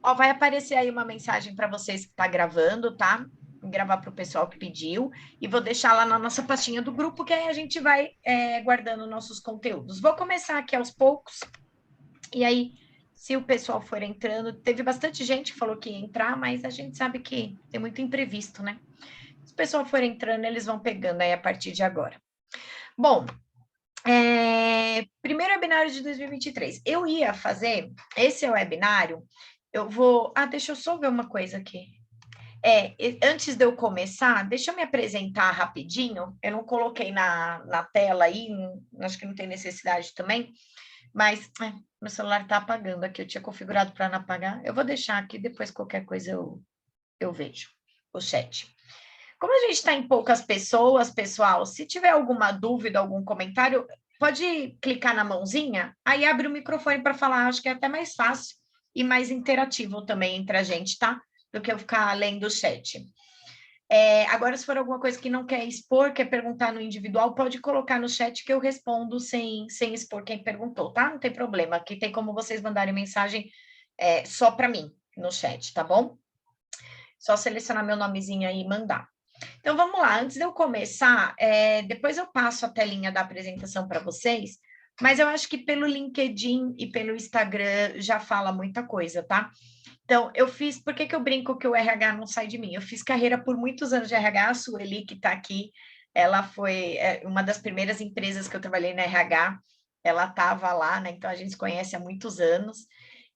Ó, vai aparecer aí uma mensagem para vocês que está gravando, tá? Vou gravar para o pessoal que pediu e vou deixar lá na nossa pastinha do grupo, que aí a gente vai guardando nossos conteúdos. Vou começar aqui aos poucos, e aí, se o pessoal for entrando, teve bastante gente que falou que ia entrar, mas a gente sabe que tem muito imprevisto, né? Se o pessoal for entrando, eles vão pegando aí a partir de agora. Bom, primeiro webinário de 2023. Eu ia fazer esse webinário, eu vou... Ah, deixa eu só ver uma coisa aqui. Antes de eu começar, deixa eu me apresentar rapidinho. Eu não coloquei na tela aí, acho que não tem necessidade também, mas meu celular está apagando aqui, eu tinha configurado para não apagar. Eu vou deixar aqui, depois qualquer coisa eu vejo o chat. Como a gente está em poucas pessoas, pessoal, se tiver alguma dúvida, algum comentário, pode clicar na mãozinha, aí abre o microfone para falar, acho que é até mais fácil e mais interativo também entre a gente, tá? Do que eu ficar lendo o chat. Agora, se for alguma coisa que não quer expor, quer perguntar no individual, pode colocar no chat que eu respondo sem expor quem perguntou, tá? Não tem problema, aqui tem como vocês mandarem mensagem só para mim no chat, tá bom? Só selecionar meu nomezinho aí e mandar. Então, vamos lá. Antes de eu começar, depois eu passo a telinha da apresentação para vocês, mas eu acho que pelo LinkedIn e pelo Instagram já fala muita coisa, tá? Então, eu fiz... Por que eu brinco que o RH não sai de mim? Eu fiz carreira por muitos anos de RH, a Sueli, que está aqui, ela foi uma das primeiras empresas que eu trabalhei na RH, ela estava lá, né? Então, a gente se conhece há muitos anos.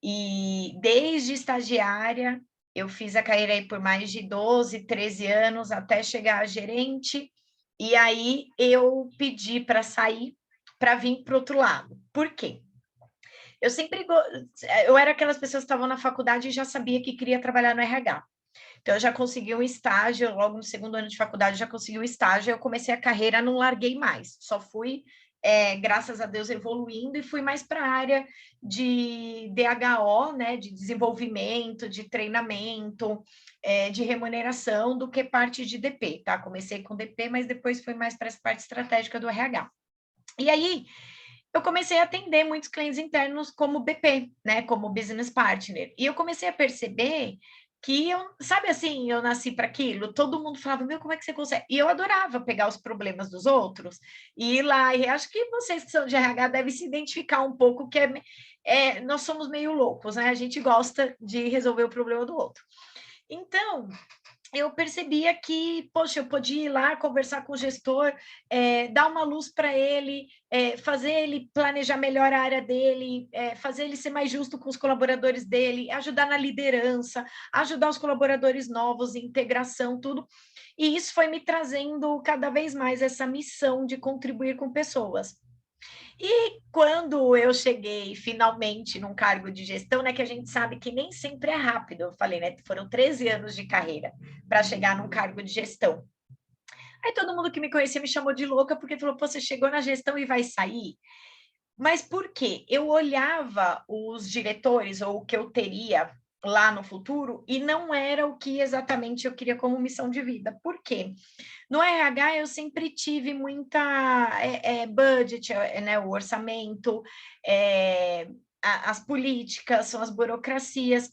E desde estagiária, eu fiz a carreira aí por mais de 12, 13 anos, até chegar a gerente, e aí eu pedi para sair, para vir para o outro lado. Por quê? Eu sempre... Eu era aquelas pessoas que estavam na faculdade e já sabia que queria trabalhar no RH. Então, eu já consegui um estágio, logo no segundo ano de faculdade, já consegui um estágio, eu comecei a carreira, não larguei mais, só fui, graças a Deus, evoluindo e fui mais para a área de DHO, né, de desenvolvimento, de treinamento, de remuneração, do que parte de DP, tá? Comecei com DP, mas depois fui mais para essa parte estratégica do RH. E aí, eu comecei a atender muitos clientes internos como BP, né, como business partner. E eu comecei a perceber que eu, sabe assim, eu nasci para aquilo. Todo mundo falava, meu, como é que você consegue? E eu adorava pegar os problemas dos outros e ir lá. E acho que vocês que são de RH devem se identificar um pouco que nós somos meio loucos, né? A gente gosta de resolver o problema do outro. Então, eu percebia que, poxa, eu podia ir lá conversar com o gestor, dar uma luz para ele, fazer ele planejar melhor a área dele, fazer ele ser mais justo com os colaboradores dele, ajudar na liderança, ajudar os colaboradores novos, integração, tudo. E isso foi me trazendo cada vez mais essa missão de contribuir com pessoas. E quando eu cheguei finalmente num cargo de gestão, né, que a gente sabe que nem sempre é rápido, eu falei, né, foram 13 anos de carreira para chegar num cargo de gestão. Aí todo mundo que me conhecia me chamou de louca porque falou, pô, você chegou na gestão e vai sair? Mas por quê? Eu olhava os diretores ou o que eu teria lá no futuro e não era o que exatamente eu queria como missão de vida. Por quê? No RH, eu sempre tive muita budget, né, o orçamento, as políticas, são as burocracias.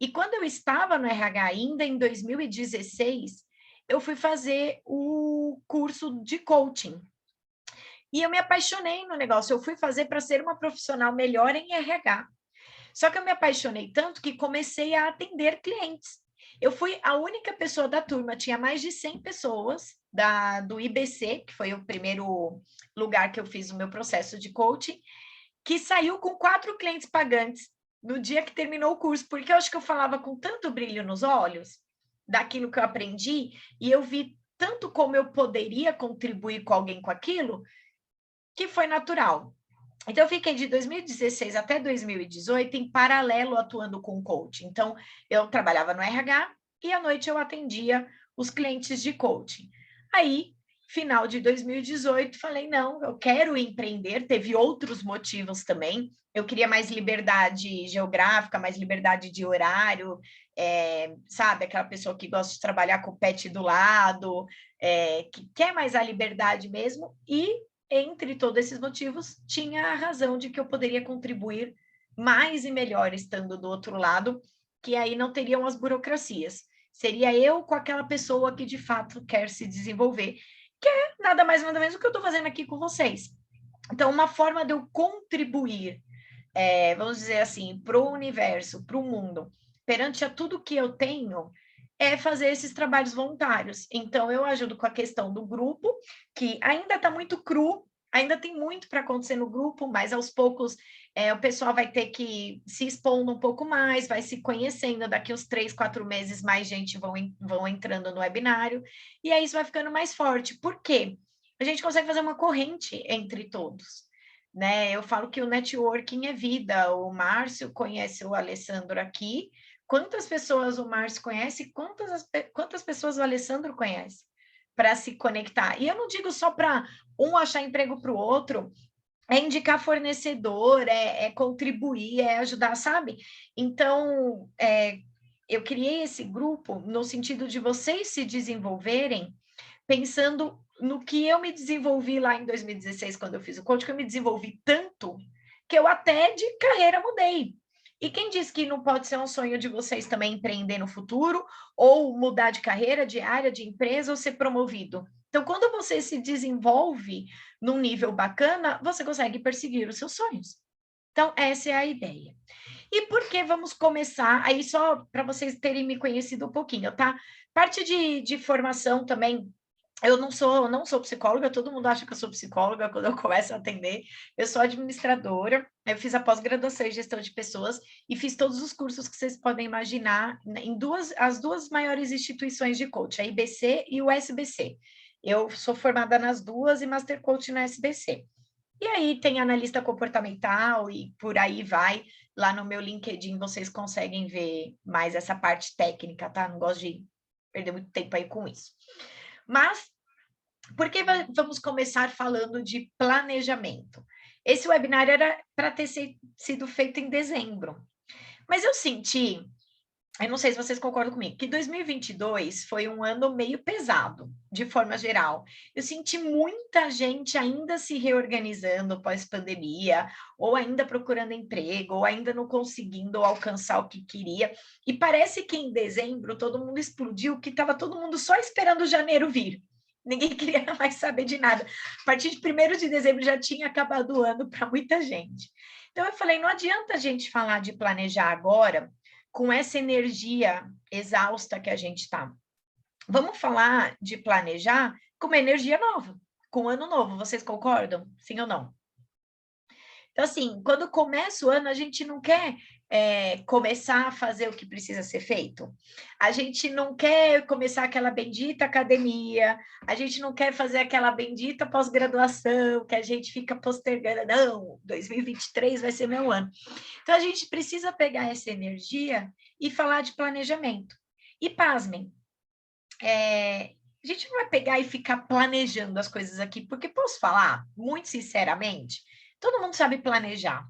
E quando eu estava no RH, ainda em 2016, eu fui fazer o curso de coaching. E eu me apaixonei no negócio. Eu fui fazer para ser uma profissional melhor em RH. Só que eu me apaixonei tanto que comecei a atender clientes. Eu fui a única pessoa da turma, tinha mais de 100 pessoas do IBC, que foi o primeiro lugar que eu fiz o meu processo de coaching, que saiu com 4 clientes pagantes no dia que terminou o curso, porque eu acho que eu falava com tanto brilho nos olhos daquilo que eu aprendi, e eu vi tanto como eu poderia contribuir com alguém com aquilo, que foi natural. Então, eu fiquei de 2016 até 2018 em paralelo atuando com coaching. Então, eu trabalhava no RH e à noite eu atendia os clientes de coaching. Aí, final de 2018, falei, não, eu quero empreender. Teve outros motivos também. Eu queria mais liberdade geográfica, mais liberdade de horário, sabe? Aquela pessoa que gosta de trabalhar com o pet do lado, que quer mais a liberdade mesmo. E entre todos esses motivos, tinha a razão de que eu poderia contribuir mais e melhor estando do outro lado, que aí não teriam as burocracias. Seria eu com aquela pessoa que de fato quer se desenvolver, que é nada mais nada menos do que eu estou fazendo aqui com vocês. Então, uma forma de eu contribuir, vamos dizer assim, para o universo, para o mundo, perante a tudo que eu tenho, é fazer esses trabalhos voluntários. Então, eu ajudo com a questão do grupo, que ainda está muito cru, ainda tem muito para acontecer no grupo, mas aos poucos o pessoal vai ter que se expondo um pouco mais, vai se conhecendo, daqui uns 3, 4 meses mais gente vão entrando no webinário, e aí isso vai ficando mais forte. Por quê? A gente consegue fazer uma corrente entre todos. Né? Eu falo que o networking é vida. O Márcio conhece o Alessandro aqui. Quantas pessoas o Márcio conhece? Quantas pessoas o Alessandro conhece? Para se conectar. E eu não digo só para um achar emprego para o outro, é indicar fornecedor, é contribuir, é ajudar, sabe? Então, eu criei esse grupo no sentido de vocês se desenvolverem pensando no que eu me desenvolvi lá em 2016, quando eu fiz o coach, que eu me desenvolvi tanto que eu até de carreira mudei. E quem disse que não pode ser um sonho de vocês também empreender no futuro, ou mudar de carreira, de área, de empresa, ou ser promovido? Então, quando você se desenvolve num nível bacana, você consegue perseguir os seus sonhos. Então, essa é a ideia. E por que vamos começar? Aí, só para vocês terem me conhecido um pouquinho, tá? Parte de formação também. Eu não sou psicóloga, todo mundo acha que eu sou psicóloga quando eu começo a atender. Eu sou administradora, eu fiz a pós-graduação em gestão de pessoas e fiz todos os cursos que vocês podem imaginar em as duas maiores instituições de coach, a IBC e o SBC. Eu sou formada nas duas e Master Coach na SBC. E aí tem analista comportamental e por aí vai. Lá no meu LinkedIn vocês conseguem ver mais essa parte técnica, tá? Não gosto de perder muito tempo aí com isso. Mas, por que vamos começar falando de planejamento? Esse webinar era para ter sido feito em dezembro. Mas eu senti, eu não sei se vocês concordam comigo, que 2022 foi um ano meio pesado, de forma geral. Eu senti muita gente ainda se reorganizando pós-pandemia, ou ainda procurando emprego, ou ainda não conseguindo alcançar o que queria. E parece que em dezembro todo mundo explodiu, que estava todo mundo só esperando janeiro vir. Ninguém queria mais saber de nada. A partir de 1º de dezembro já tinha acabado o ano para muita gente. Então eu falei, não adianta a gente falar de planejar agora, com essa energia exausta que a gente está. Vamos falar de planejar com uma energia nova, com um ano novo. Vocês concordam? Sim ou não? Então, assim, quando começa o ano, a gente não quer começar a fazer o que precisa ser feito. A gente não quer começar aquela bendita academia, a gente não quer fazer aquela bendita pós-graduação que a gente fica postergando. Não, 2023 vai ser meu ano. Então, a gente precisa pegar essa energia e falar de planejamento. E pasmem, a gente não vai pegar e ficar planejando as coisas aqui, porque posso falar, muito sinceramente, todo mundo sabe planejar.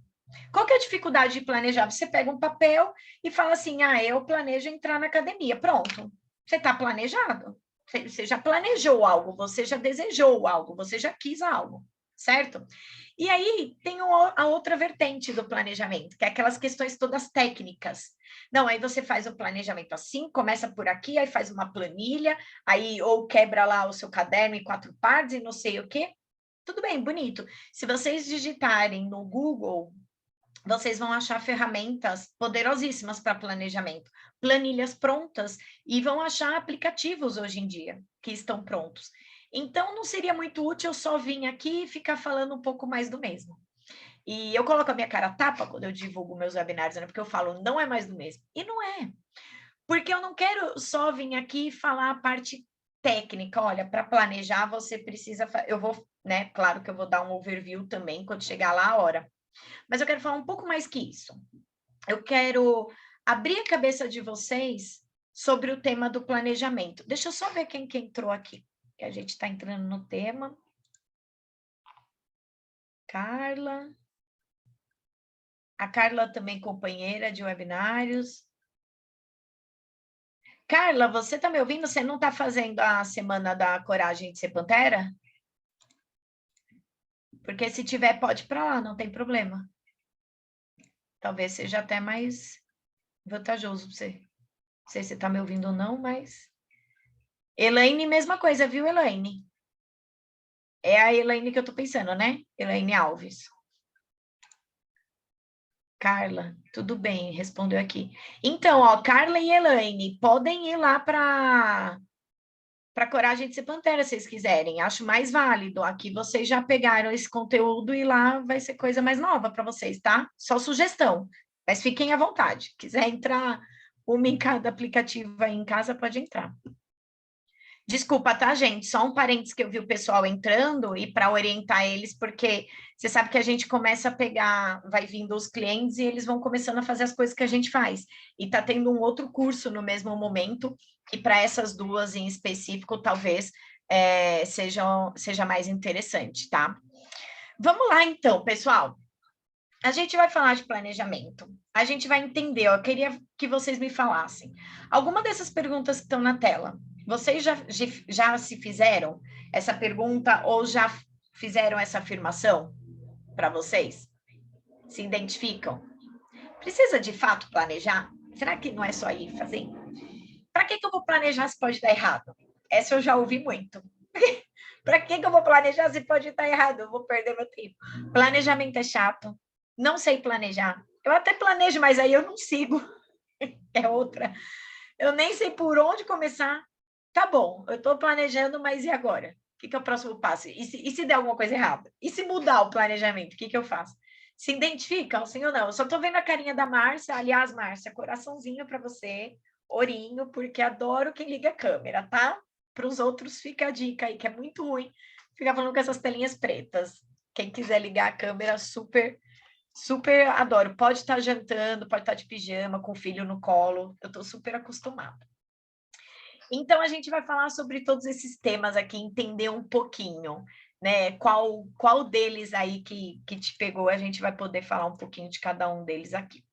Qual que é a dificuldade de planejar? Você pega um papel e fala assim, eu planejo entrar na academia. Pronto, você está planejado. Você já planejou algo, você já desejou algo, você já quis algo, certo? E aí tem a outra vertente do planejamento, que é aquelas questões todas técnicas. Não, aí você faz o planejamento assim, começa por aqui, aí faz uma planilha, aí ou quebra lá o seu caderno em 4 partes e não sei o quê. Tudo bem, bonito. Se vocês digitarem no Google, vocês vão achar ferramentas poderosíssimas para planejamento, planilhas prontas, e vão achar aplicativos hoje em dia que estão prontos. Então, não seria muito útil eu só vir aqui e ficar falando um pouco mais do mesmo. E eu coloco a minha cara a tapa quando eu divulgo meus webinários, né? Porque eu falo, não é mais do mesmo. E não é. Porque eu não quero só vir aqui e falar a parte técnica. Olha, para planejar, você precisa... Eu vou, né? Claro que eu vou dar um overview também, quando chegar lá a hora. Mas eu quero falar um pouco mais que isso. Eu quero abrir a cabeça de vocês sobre o tema do planejamento. Deixa eu só ver quem entrou aqui, que a gente está entrando no tema. Carla. A Carla também companheira de webinários. Carla, você está me ouvindo? Você não está fazendo a semana da coragem de ser pantera? Porque se tiver, pode ir para lá, não tem problema. Talvez seja até mais vantajoso para você. Não sei se você está me ouvindo ou não, mas... Elaine, mesma coisa, viu, Elaine? É a Elaine que eu estou pensando, né? Elaine Alves. Carla, tudo bem, respondeu aqui. Então, ó, Carla e Elaine, podem ir lá para Coragem de Ser Pantera, se vocês quiserem. Acho mais válido. Aqui vocês já pegaram esse conteúdo e lá vai ser coisa mais nova para vocês, tá? Só sugestão. Mas fiquem à vontade. Quiser entrar uma em cada aplicativo aí em casa, pode entrar. Desculpa, tá, gente? Só um parênteses que eu vi o pessoal entrando e para orientar eles, porque você sabe que a gente começa a pegar, vai vindo os clientes e eles vão começando a fazer as coisas que a gente faz. E tá tendo um outro curso no mesmo momento, e para essas duas em específico, talvez seja mais interessante, tá? Vamos lá, então, pessoal. A gente vai falar de planejamento. A gente vai entender. Eu queria que vocês me falassem. Alguma dessas perguntas que estão na tela, vocês já se fizeram essa pergunta ou já fizeram essa afirmação para vocês? Se identificam? Precisa de fato planejar? Será que não é só ir fazer? Para que eu vou planejar se pode dar errado? Essa eu já ouvi muito. Para que eu vou planejar se pode estar errado? Eu vou perder meu tempo. Planejamento é chato. Não sei planejar. Eu até planejo, mas aí eu não sigo. É outra. Eu nem sei por onde começar. Tá bom, eu estou planejando, mas e agora? O que é o próximo passo? E se der alguma coisa errada? E se mudar o planejamento? O que eu faço? Se identificam, sim ou não? Eu só estou vendo a carinha da Márcia. Aliás, Márcia, coraçãozinho para você, ourinho, porque adoro quem liga a câmera, tá? Para os outros fica a dica aí, que é muito ruim ficar falando com essas telinhas pretas. Quem quiser ligar a câmera, super, super adoro. Pode estar jantando, pode estar de pijama, com o filho no colo. Eu estou super acostumada. Então, a gente vai falar sobre todos esses temas aqui, entender um pouquinho, né? Qual deles aí que te pegou, a gente vai poder falar um pouquinho de cada um deles aqui.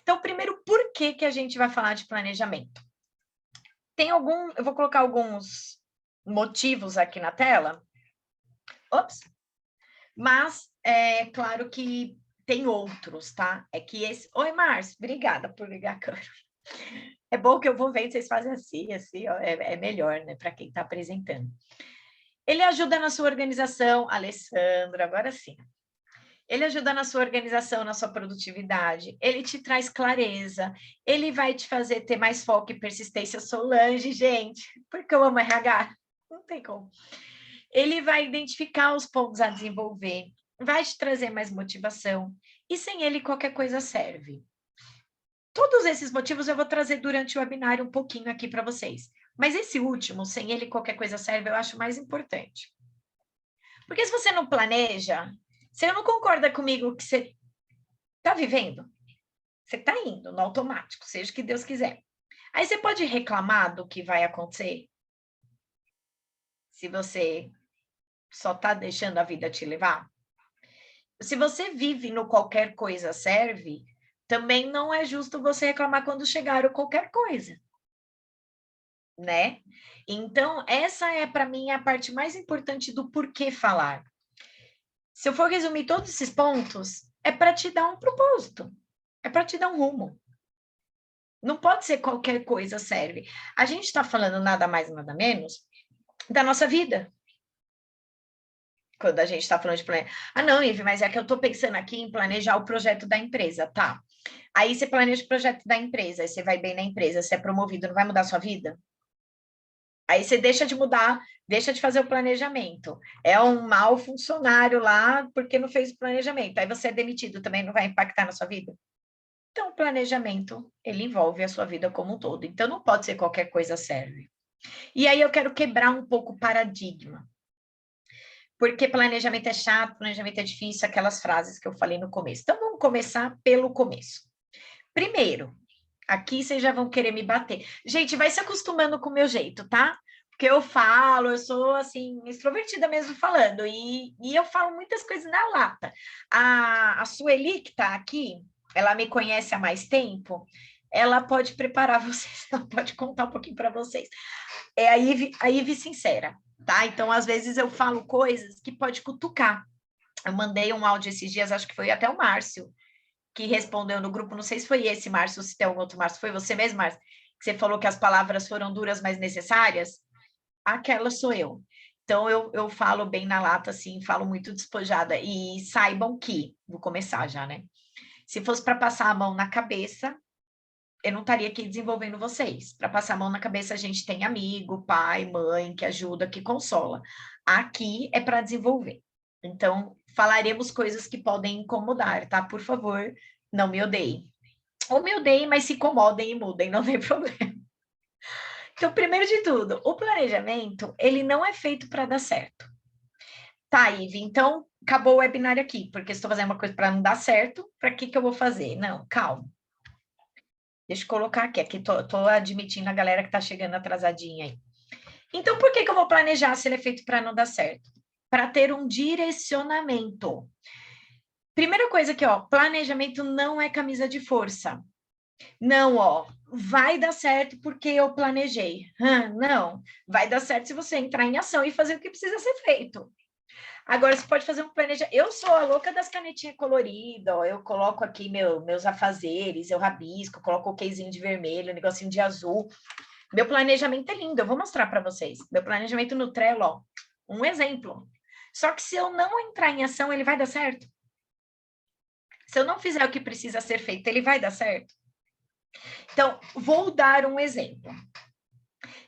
Então, primeiro, por que a gente vai falar de planejamento? Eu vou colocar alguns motivos aqui na tela. Ops! Mas, é claro que tem outros, tá? É que esse... Oi, Márcio, obrigada por ligar a câmera. É bom que eu vou vendo vocês fazem assim, ó, é melhor, né, para quem está apresentando. Ele ajuda na sua organização, Alessandro, agora sim. Ele ajuda na sua organização, na sua produtividade, ele te traz clareza, ele vai te fazer ter mais foco e persistência. Solange, gente, porque eu amo RH, não tem como. Ele vai identificar os pontos a desenvolver, vai te trazer mais motivação, e sem ele qualquer coisa serve. Todos esses motivos eu vou trazer durante o webinário um pouquinho aqui para vocês. Mas esse último, sem ele qualquer coisa serve, eu acho mais importante. Porque se você não planeja, você não concorda comigo que você está vivendo, você está indo no automático, seja o que Deus quiser. Aí você pode reclamar do que vai acontecer se você só está deixando a vida te levar. Se você vive no qualquer coisa serve, também não é justo você reclamar quando chegar o qualquer coisa. Né? Então, essa é, para mim, a parte mais importante do porquê falar. Se eu for resumir todos esses pontos, é para te dar um propósito, é para te dar um rumo. Não pode ser qualquer coisa serve. A gente está falando nada mais, nada menos da nossa vida. Quando a gente está falando de planejar. Ah, não, Ive, mas é que eu estou pensando aqui em planejar o projeto da empresa, tá? Aí você planeja o projeto da empresa, aí você vai bem na empresa, você é promovido, não vai mudar a sua vida? Aí você deixa de mudar, deixa de fazer o planejamento. É um mau funcionário lá porque não fez o planejamento. Aí você é demitido, também não vai impactar na sua vida? Então, o planejamento, ele envolve a sua vida como um todo. Então, não pode ser qualquer coisa serve. E aí eu quero quebrar um pouco o paradigma. Porque planejamento é chato, planejamento é difícil, aquelas frases que eu falei no começo. Então, vamos começar pelo começo. Primeiro, aqui vocês já vão querer me bater. Gente, vai se acostumando com o meu jeito, tá? Porque eu falo, eu sou, assim, extrovertida mesmo falando, e eu falo muitas coisas na lata. A Sueli, que tá aqui, ela me conhece há mais tempo, ela pode preparar vocês, ela pode contar um pouquinho para vocês. É a Ive sincera, tá? Então, às vezes eu falo coisas que pode cutucar. Eu mandei um áudio esses dias, acho que foi até o Márcio, que respondeu no grupo, não sei se foi esse, Márcio, se tem algum outro, Márcio, foi você mesmo, Márcio, que você falou que as palavras foram duras, mas necessárias? Aquela sou eu. Então, eu falo bem na lata, assim, falo muito despojada. E saibam que, vou começar já, né? Se fosse para passar a mão na cabeça, eu não estaria aqui desenvolvendo vocês. Para passar a mão na cabeça, a gente tem amigo, pai, mãe, que ajuda, que consola. Aqui é para desenvolver. Então, falaremos coisas que podem incomodar, tá? Por favor, não me odeiem. Ou me odeiem, mas se incomodem e mudem, não tem problema. Então, primeiro de tudo, o planejamento, ele não é feito para dar certo. Tá, Ive, então acabou o webinar aqui, porque estou fazendo uma coisa para não dar certo, para que eu vou fazer? Não, calma. Deixa eu colocar aqui tô admitindo a galera que está chegando atrasadinha aí. Então, por que eu vou planejar se ele é feito para não dar certo? Para ter um direcionamento. Primeira coisa aqui, ó, planejamento não é camisa de força. Não, ó, vai dar certo porque eu planejei. Não, vai dar certo se você entrar em ação e fazer o que precisa ser feito. Agora, você pode fazer um planejamento. Eu sou a louca das canetinhas coloridas, ó. Eu coloco aqui meus afazeres, eu rabisco, coloco o quezinho de vermelho, um negocinho de azul. Meu planejamento é lindo, eu vou mostrar para vocês. Meu planejamento no Trello, ó, um exemplo. Só que se eu não entrar em ação, ele vai dar certo? Se eu não fizer o que precisa ser feito, ele vai dar certo? Então, vou dar um exemplo.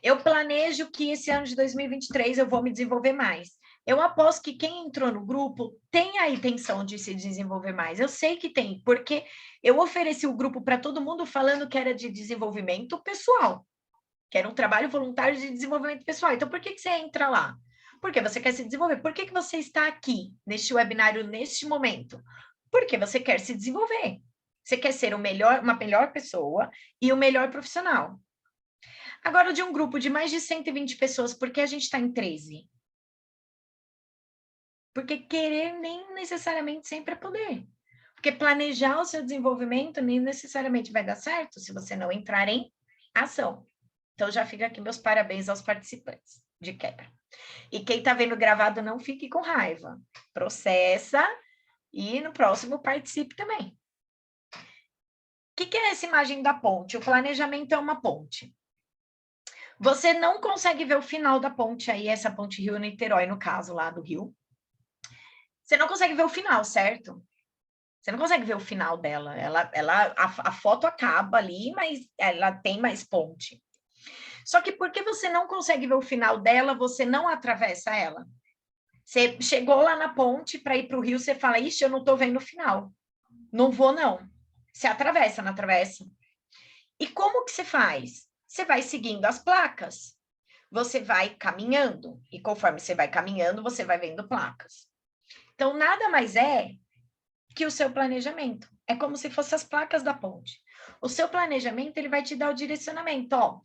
Eu planejo que esse ano de 2023 eu vou me desenvolver mais. Eu aposto que quem entrou no grupo tem a intenção de se desenvolver mais. Eu sei que tem, porque eu ofereci o grupo para todo mundo falando que era de desenvolvimento pessoal, que era um trabalho voluntário de desenvolvimento pessoal. Então, por que você entra lá? Porque você quer se desenvolver. Por que você está aqui, neste webinário, neste momento? Porque você quer se desenvolver. Você quer ser uma melhor pessoa e o melhor profissional. Agora, de um grupo de mais de 120 pessoas, por que a gente está em 13? Porque querer nem necessariamente sempre é poder. Porque planejar o seu desenvolvimento nem necessariamente vai dar certo se você não entrar em ação. Então, já fica aqui meus parabéns aos participantes, de quebra. E quem está vendo gravado, não fique com raiva. Processa e no próximo participe também. O que é essa imagem da ponte? O planejamento é uma ponte. Você não consegue ver o final da ponte aí, essa ponte Rio-Niterói, no caso lá do Rio. Você não consegue ver o final, certo? Você não consegue ver o final dela. A foto acaba ali, mas ela tem mais ponte. Só que porque você não consegue ver o final dela, você não atravessa ela. Você chegou lá na ponte para ir para o rio, você fala, ixi, eu não estou vendo o final. Não vou, não. Você atravessa, não atravessa? E como que você faz? Você vai seguindo as placas. Você vai caminhando. E conforme você vai caminhando, você vai vendo placas. Então, nada mais é que o seu planejamento. É como se fossem as placas da ponte. O seu planejamento, ele vai te dar o direcionamento. Ó,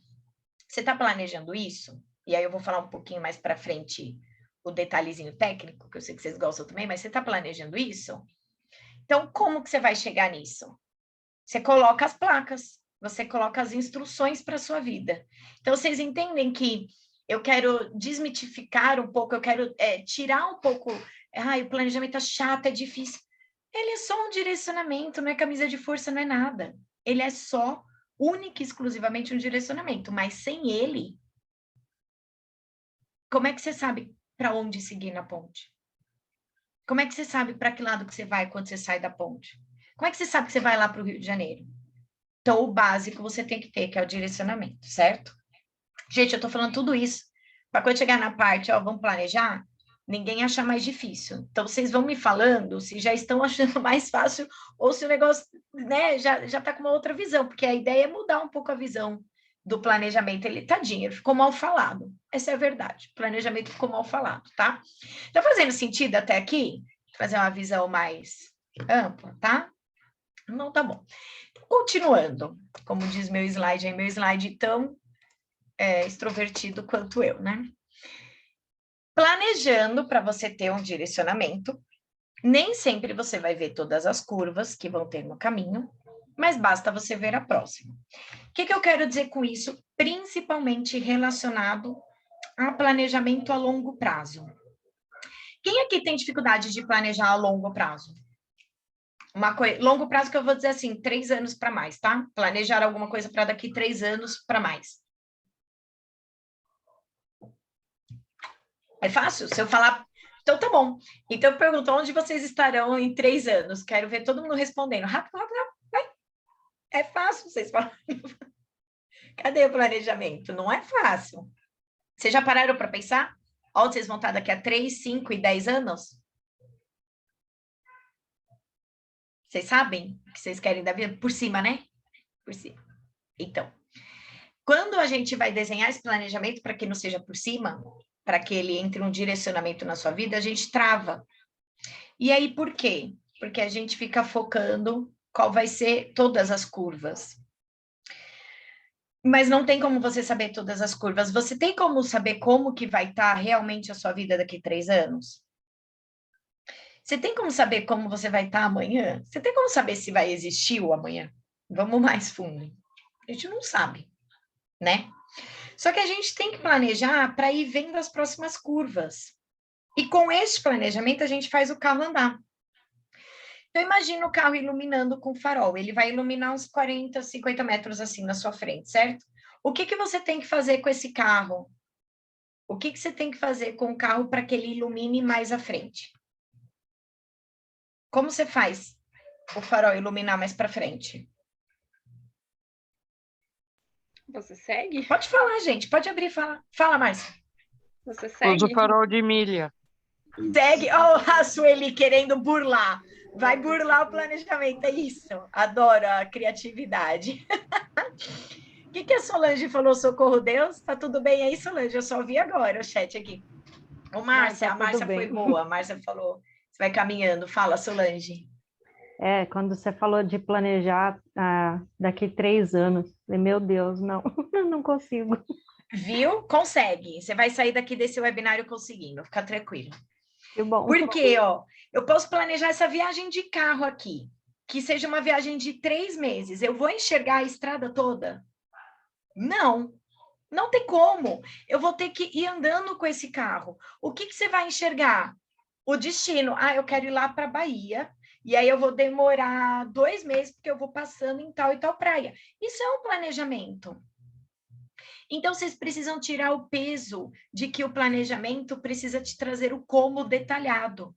você está planejando isso? E aí eu vou falar um pouquinho mais para frente o detalhezinho técnico, que eu sei que vocês gostam também, mas você está planejando isso? Então, como que você vai chegar nisso? Você coloca as placas, você coloca as instruções para a sua vida. Então, vocês entendem que eu quero desmitificar um pouco, eu quero tirar um pouco... o planejamento é chato, é difícil. Ele é só um direcionamento, não é camisa de força, não é nada. Ele é só, única e exclusivamente um direcionamento, mas sem ele, como é que você sabe para onde seguir na ponte? Como é que você sabe para que lado que você vai quando você sai da ponte? Como é que você sabe que você vai lá para o Rio de Janeiro? Então, o básico você tem que ter, que é o direcionamento, certo? Gente, eu estou falando tudo isso para quando chegar na parte, ó, vamos planejar, ninguém achar mais difícil. Então, vocês vão me falando se já estão achando mais fácil ou se o negócio, né, já está com uma outra visão, porque a ideia é mudar um pouco a visão do planejamento. Ele, tadinho, ele ficou mal falado. Essa é a verdade. O planejamento ficou mal falado, tá? Tá fazendo sentido até aqui? Fazer uma visão mais ampla, tá? Não, tá bom. Continuando, como diz meu slide tão extrovertido quanto eu, né? Planejando para você ter um direcionamento, nem sempre você vai ver todas as curvas que vão ter no caminho, mas basta você ver a próxima. O que eu quero dizer com isso? Principalmente relacionado a planejamento a longo prazo. Quem aqui tem dificuldade de planejar a longo prazo? Longo prazo que eu vou dizer assim, 3 anos para mais, tá? Planejar alguma coisa para daqui 3 anos para mais. É fácil? Se eu falar... Então, tá bom. Então, eu pergunto, onde vocês estarão em 3 anos? Quero ver todo mundo respondendo. Rápido, rápido, rápido. Vai. É fácil vocês falarem. Cadê o planejamento? Não é fácil. Vocês já pararam para pensar? Onde vocês vão estar daqui a 3, 5 e 10 anos? Vocês sabem o que vocês querem da vida? Por cima, né? Por cima. Então, quando a gente vai desenhar esse planejamento para que não seja por cima, para que ele entre um direcionamento na sua vida, a gente trava. E aí, por quê? Porque a gente fica focando qual vai ser todas as curvas. Mas não tem como você saber todas as curvas. Você tem como saber como que vai estar realmente a sua vida daqui a 3 anos? Você tem como saber como você vai estar amanhã? Você tem como saber se vai existir o amanhã? Vamos mais fundo. A gente não sabe, né? Só que a gente tem que planejar para ir vendo as próximas curvas. E com esse planejamento, a gente faz o carro andar. Então, imagina o carro iluminando com farol. Ele vai iluminar uns 40, 50 metros assim na sua frente, certo? O que você tem que fazer com esse carro? O que você tem que fazer com o carro para que ele ilumine mais à frente? Como você faz o farol iluminar mais para frente? Você segue? Pode falar, gente. Pode abrir e falar. Fala mais. Você segue? Usa o farol de milha. Segue. Olha a Sueli querendo burlar. Vai burlar o planejamento. É isso. Adoro a criatividade. O que a Solange falou? Socorro, Deus? Tá tudo bem aí, Solange? Eu só vi agora o chat aqui. Ô, Márcia, Tá a Márcia foi boa. A Márcia falou. Você vai caminhando. Fala, Solange. Quando você falou de planejar daqui 3 anos, meu Deus, não, eu não consigo. Viu? Consegue. Você vai sair daqui desse webinário conseguindo. Fica tranquilo. Que bom. Porque, ó, eu posso planejar essa viagem de carro aqui, que seja uma viagem de 3 meses. Eu vou enxergar a estrada toda? Não. Não tem como. Eu vou ter que ir andando com esse carro. O que você vai enxergar? O destino. Ah, eu quero ir lá para a Bahia. E aí eu vou demorar 2 meses, porque eu vou passando em tal e tal praia. Isso é um planejamento. Então, vocês precisam tirar o peso de que o planejamento precisa te trazer o como detalhado.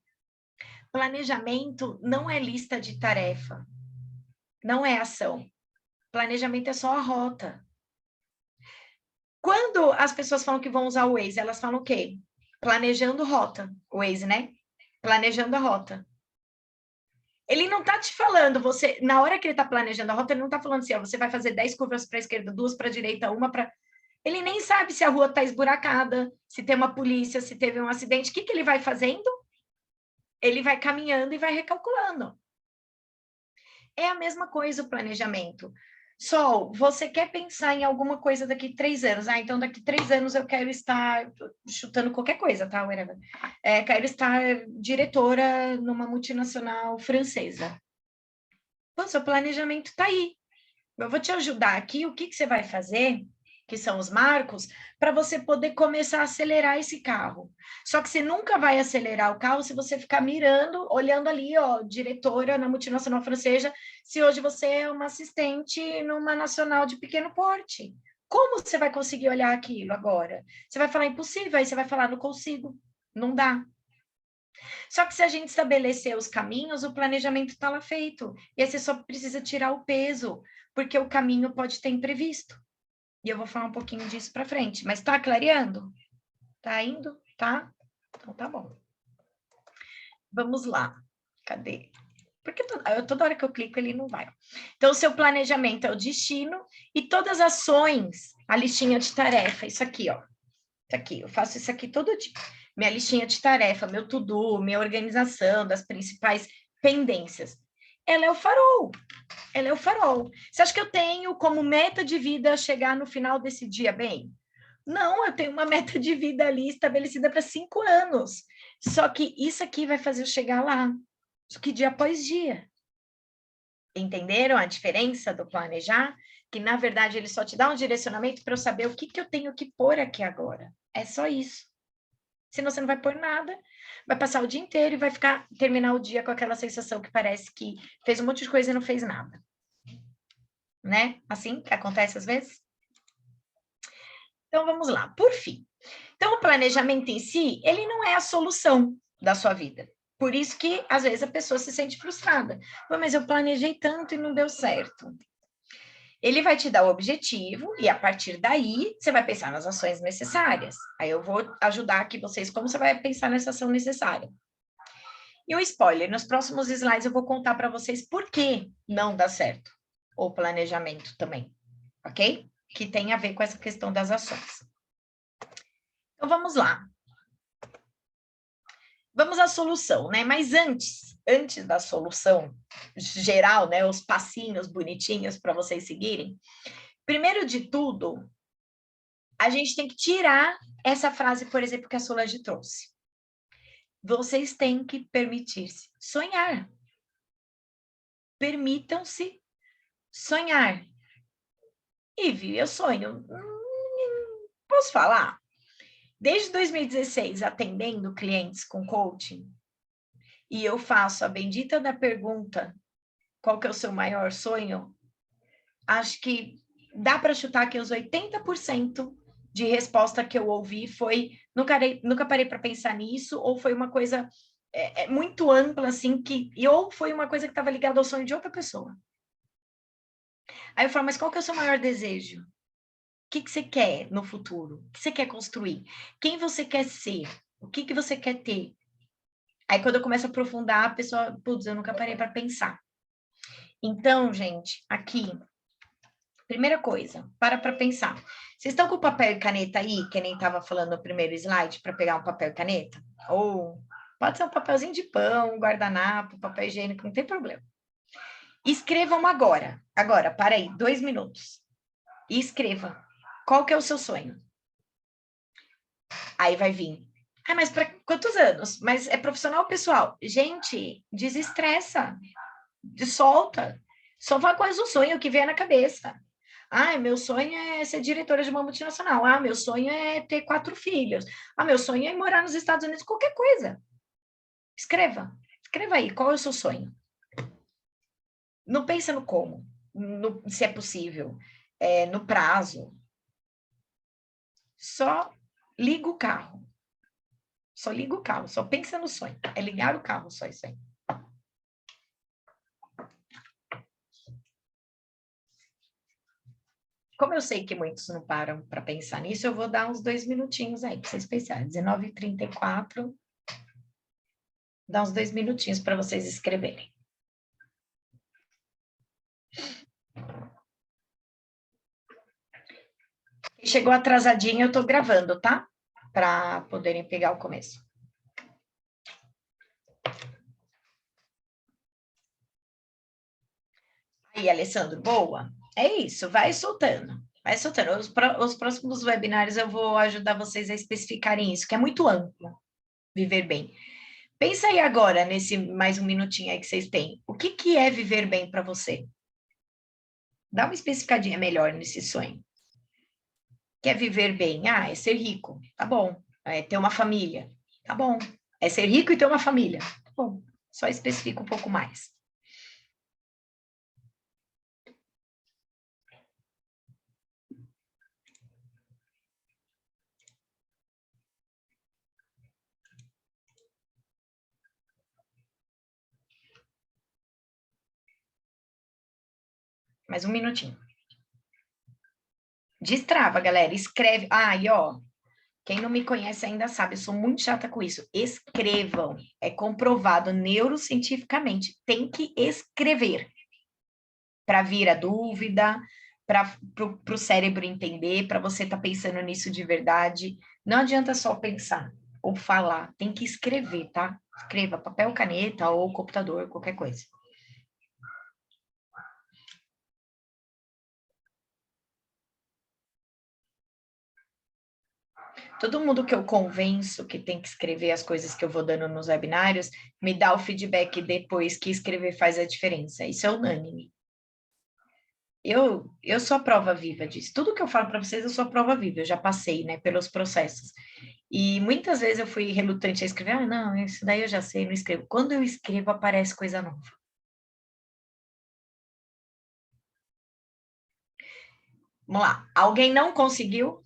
Planejamento não é lista de tarefa. Não é ação. Planejamento é só a rota. Quando as pessoas falam que vão usar o Waze, elas falam o quê? Planejando rota. O Waze, né? Planejando a rota. Ele não está te falando, você, na hora que ele está planejando a rota, ele não está falando assim, ó, você vai fazer 10 curvas para a esquerda, 2 para a direita, 1 para... Ele nem sabe se a rua está esburacada, se tem uma polícia, se teve um acidente. O que ele vai fazendo? Ele vai caminhando e vai recalculando. É a mesma coisa o planejamento. Sol, você quer pensar em alguma coisa daqui 3 anos? Ah, então daqui 3 anos eu quero estar chutando qualquer coisa, tá? Quero estar diretora numa multinacional francesa. Pô, seu planejamento está aí. Eu vou te ajudar aqui. O que você vai fazer, que são os marcos, para você poder começar a acelerar esse carro. Só que você nunca vai acelerar o carro se você ficar mirando, olhando ali, ó, diretora na multinacional francesa, se hoje você é uma assistente numa nacional de pequeno porte. Como você vai conseguir olhar aquilo agora? Você vai falar impossível, aí você vai falar não consigo, não dá. Só que se a gente estabelecer os caminhos, o planejamento está lá feito. E aí você só precisa tirar o peso, porque o caminho pode ter imprevisto. E eu vou falar um pouquinho disso para frente. Mas está clareando? Está indo? Tá? Então tá bom. Vamos lá. Cadê? Porque toda hora que eu clico, ele não vai. Então, o seu planejamento é o destino e todas as ações, a listinha de tarefa, isso aqui, ó. Isso aqui, eu faço isso aqui todo dia. Minha listinha de tarefa, meu to-do, minha organização das principais pendências. Ela é o farol. Ela é o farol. Você acha que eu tenho como meta de vida chegar no final desse dia bem? Não, eu tenho uma meta de vida ali estabelecida para 5 anos. Só que isso aqui vai fazer eu chegar lá. Só que dia após dia. Entenderam a diferença do planejar? Que, na verdade, ele só te dá um direcionamento para eu saber o que eu tenho que pôr aqui agora. É só isso. Senão você não vai pôr nada, vai passar o dia inteiro e vai terminar o dia com aquela sensação que parece que fez um monte de coisa e não fez nada. Né? Assim que acontece às vezes? Então, vamos lá. Por fim. Então, o planejamento em si, ele não é a solução da sua vida. Por isso que, às vezes, a pessoa se sente frustrada. Pô, mas eu planejei tanto e não deu certo. Ele vai te dar o objetivo e, a partir daí, você vai pensar nas ações necessárias. Aí eu vou ajudar aqui vocês como você vai pensar nessa ação necessária. E um spoiler, nos próximos slides eu vou contar para vocês por que não dá certo o planejamento também, ok? Que tem a ver com essa questão das ações. Então, vamos lá. Vamos à solução, né? Mas antes da solução geral, né? Os passinhos bonitinhos para vocês seguirem. Primeiro de tudo, a gente tem que tirar essa frase, por exemplo, que a Solange trouxe. Vocês têm que permitir-se sonhar. Permitam-se sonhar. Ive, eu sonho. Posso falar? Desde 2016, atendendo clientes com coaching, e eu faço a bendita da pergunta, qual que é o seu maior sonho? Acho que dá para chutar que os 80% de resposta que eu ouvi foi, nunca parei para pensar nisso, ou foi uma coisa muito ampla, assim, ou foi uma coisa que estava ligada ao sonho de outra pessoa. Aí eu falo, mas qual que é o seu maior desejo? O que você quer no futuro? O que você quer construir? Quem você quer ser? O que você quer ter? Aí, quando eu começo a aprofundar, a pessoa, putz, eu nunca parei para pensar. Então, gente, aqui, primeira coisa, para pensar. Vocês estão com papel e caneta aí, que nem estava falando no primeiro slide, para pegar um papel e caneta? Ou pode ser um papelzinho de pão, um guardanapo, papel higiênico, não tem problema. Escrevam agora. Agora, para aí, 2 minutos. E escreva. Qual que é o seu sonho? Aí vai vir. Ah, mas para quantos anos? Mas é profissional ou pessoal? Gente, desestressa. Solta. Só vai com o sonho que vier na cabeça. Ah, meu sonho é ser diretora de uma multinacional. Ah, meu sonho é ter 4 filhos. Ah, meu sonho é morar nos Estados Unidos. Qualquer coisa. Escreva. Escreva aí. Qual é o seu sonho? Não pensa no como. Se é possível. No prazo. Só liga o carro. Só liga o carro. Só pensa no sonho. É ligar o carro, só isso aí. Como eu sei que muitos não param para pensar nisso, eu vou dar uns 2 minutinhos aí para vocês pensarem. 19h34. Dá uns 2 minutinhos para vocês escreverem. Quem chegou atrasadinho, eu estou gravando, tá? Para poderem pegar o começo. Aí, Alessandro, boa. É isso, vai soltando. Vai soltando. Os próximos webinários eu vou ajudar vocês a especificarem isso, que é muito amplo, viver bem. Pensa aí agora, nesse mais um minutinho aí que vocês têm. O que é viver bem para você? Dá uma especificadinha melhor nesse sonho. Quer viver bem? Ah, é ser rico. Tá bom. É ter uma família. Tá bom. É ser rico e ter uma família. Tá bom. Só especifica um pouco mais. Mais um minutinho. Destrava, galera. Escreve. Ah, e ó, quem não me conhece ainda sabe, eu sou muito chata com isso. Escrevam. É comprovado neurocientificamente. Tem que escrever. Para vir a dúvida, para o cérebro entender, para você estar pensando nisso de verdade. Não adianta só pensar ou falar. Tem que escrever, tá? Escreva papel, caneta ou computador, qualquer coisa. Todo mundo que eu convenço que tem que escrever as coisas que eu vou dando nos webinários, me dá o feedback depois que escrever faz a diferença. Isso é unânime. Eu sou a prova viva disso. Tudo que eu falo para vocês, eu sou a prova viva. Eu já passei, né, pelos processos. E muitas vezes eu fui relutante a escrever, não, isso daí eu já sei, não escrevo. Quando eu escrevo, aparece coisa nova. Vamos lá. Alguém não conseguiu?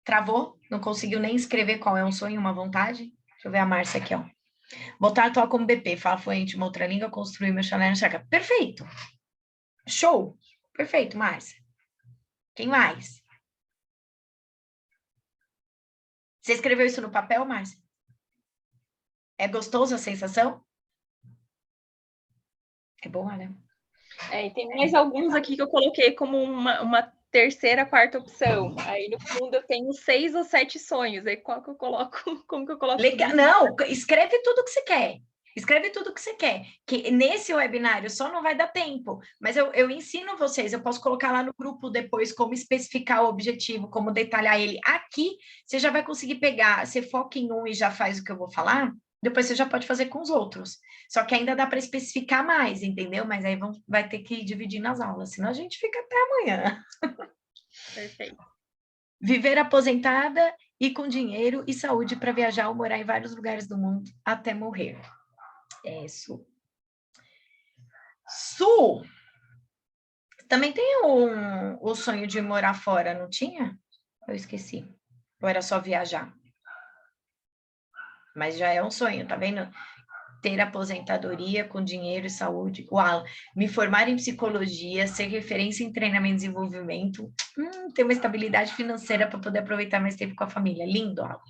Travou? Não conseguiu nem escrever qual é um sonho, uma vontade? Deixa eu ver a Márcia aqui, ó. Botar atual como BP, fala fluente uma outra língua, construir meu chalé no chácara. Perfeito. Show. Perfeito, Márcia. Quem mais? Você escreveu isso no papel, Márcia? É gostoso a sensação? É boa, né? E tem mais alguns aqui que eu coloquei como uma terceira, quarta opção. Aí no fundo eu tenho 6 ou 7 sonhos. Aí qual que eu coloco? Como que eu coloco? Legal. Não, escreve tudo que você quer. Escreve tudo que você quer. Que nesse webinário só não vai dar tempo, mas eu ensino vocês, eu posso colocar lá no grupo depois como especificar o objetivo, como detalhar ele. Aqui, você já vai conseguir pegar, você foca em um e já faz o que eu vou falar, depois você já pode fazer com os outros. Só que ainda dá para especificar mais, entendeu? Mas aí vai ter que dividir nas aulas, senão a gente fica até amanhã. Perfeito. Viver aposentada e com dinheiro e saúde para viajar ou morar em vários lugares do mundo até morrer. É, Su. Su, também tem o sonho de morar fora, não tinha? Eu esqueci. Ou era só viajar? Mas já é um sonho, tá vendo? Ter aposentadoria com dinheiro e saúde. Uau, me formar em psicologia, ser referência em treinamento e desenvolvimento, ter uma estabilidade financeira para poder aproveitar mais tempo com a família. Lindo, Alan.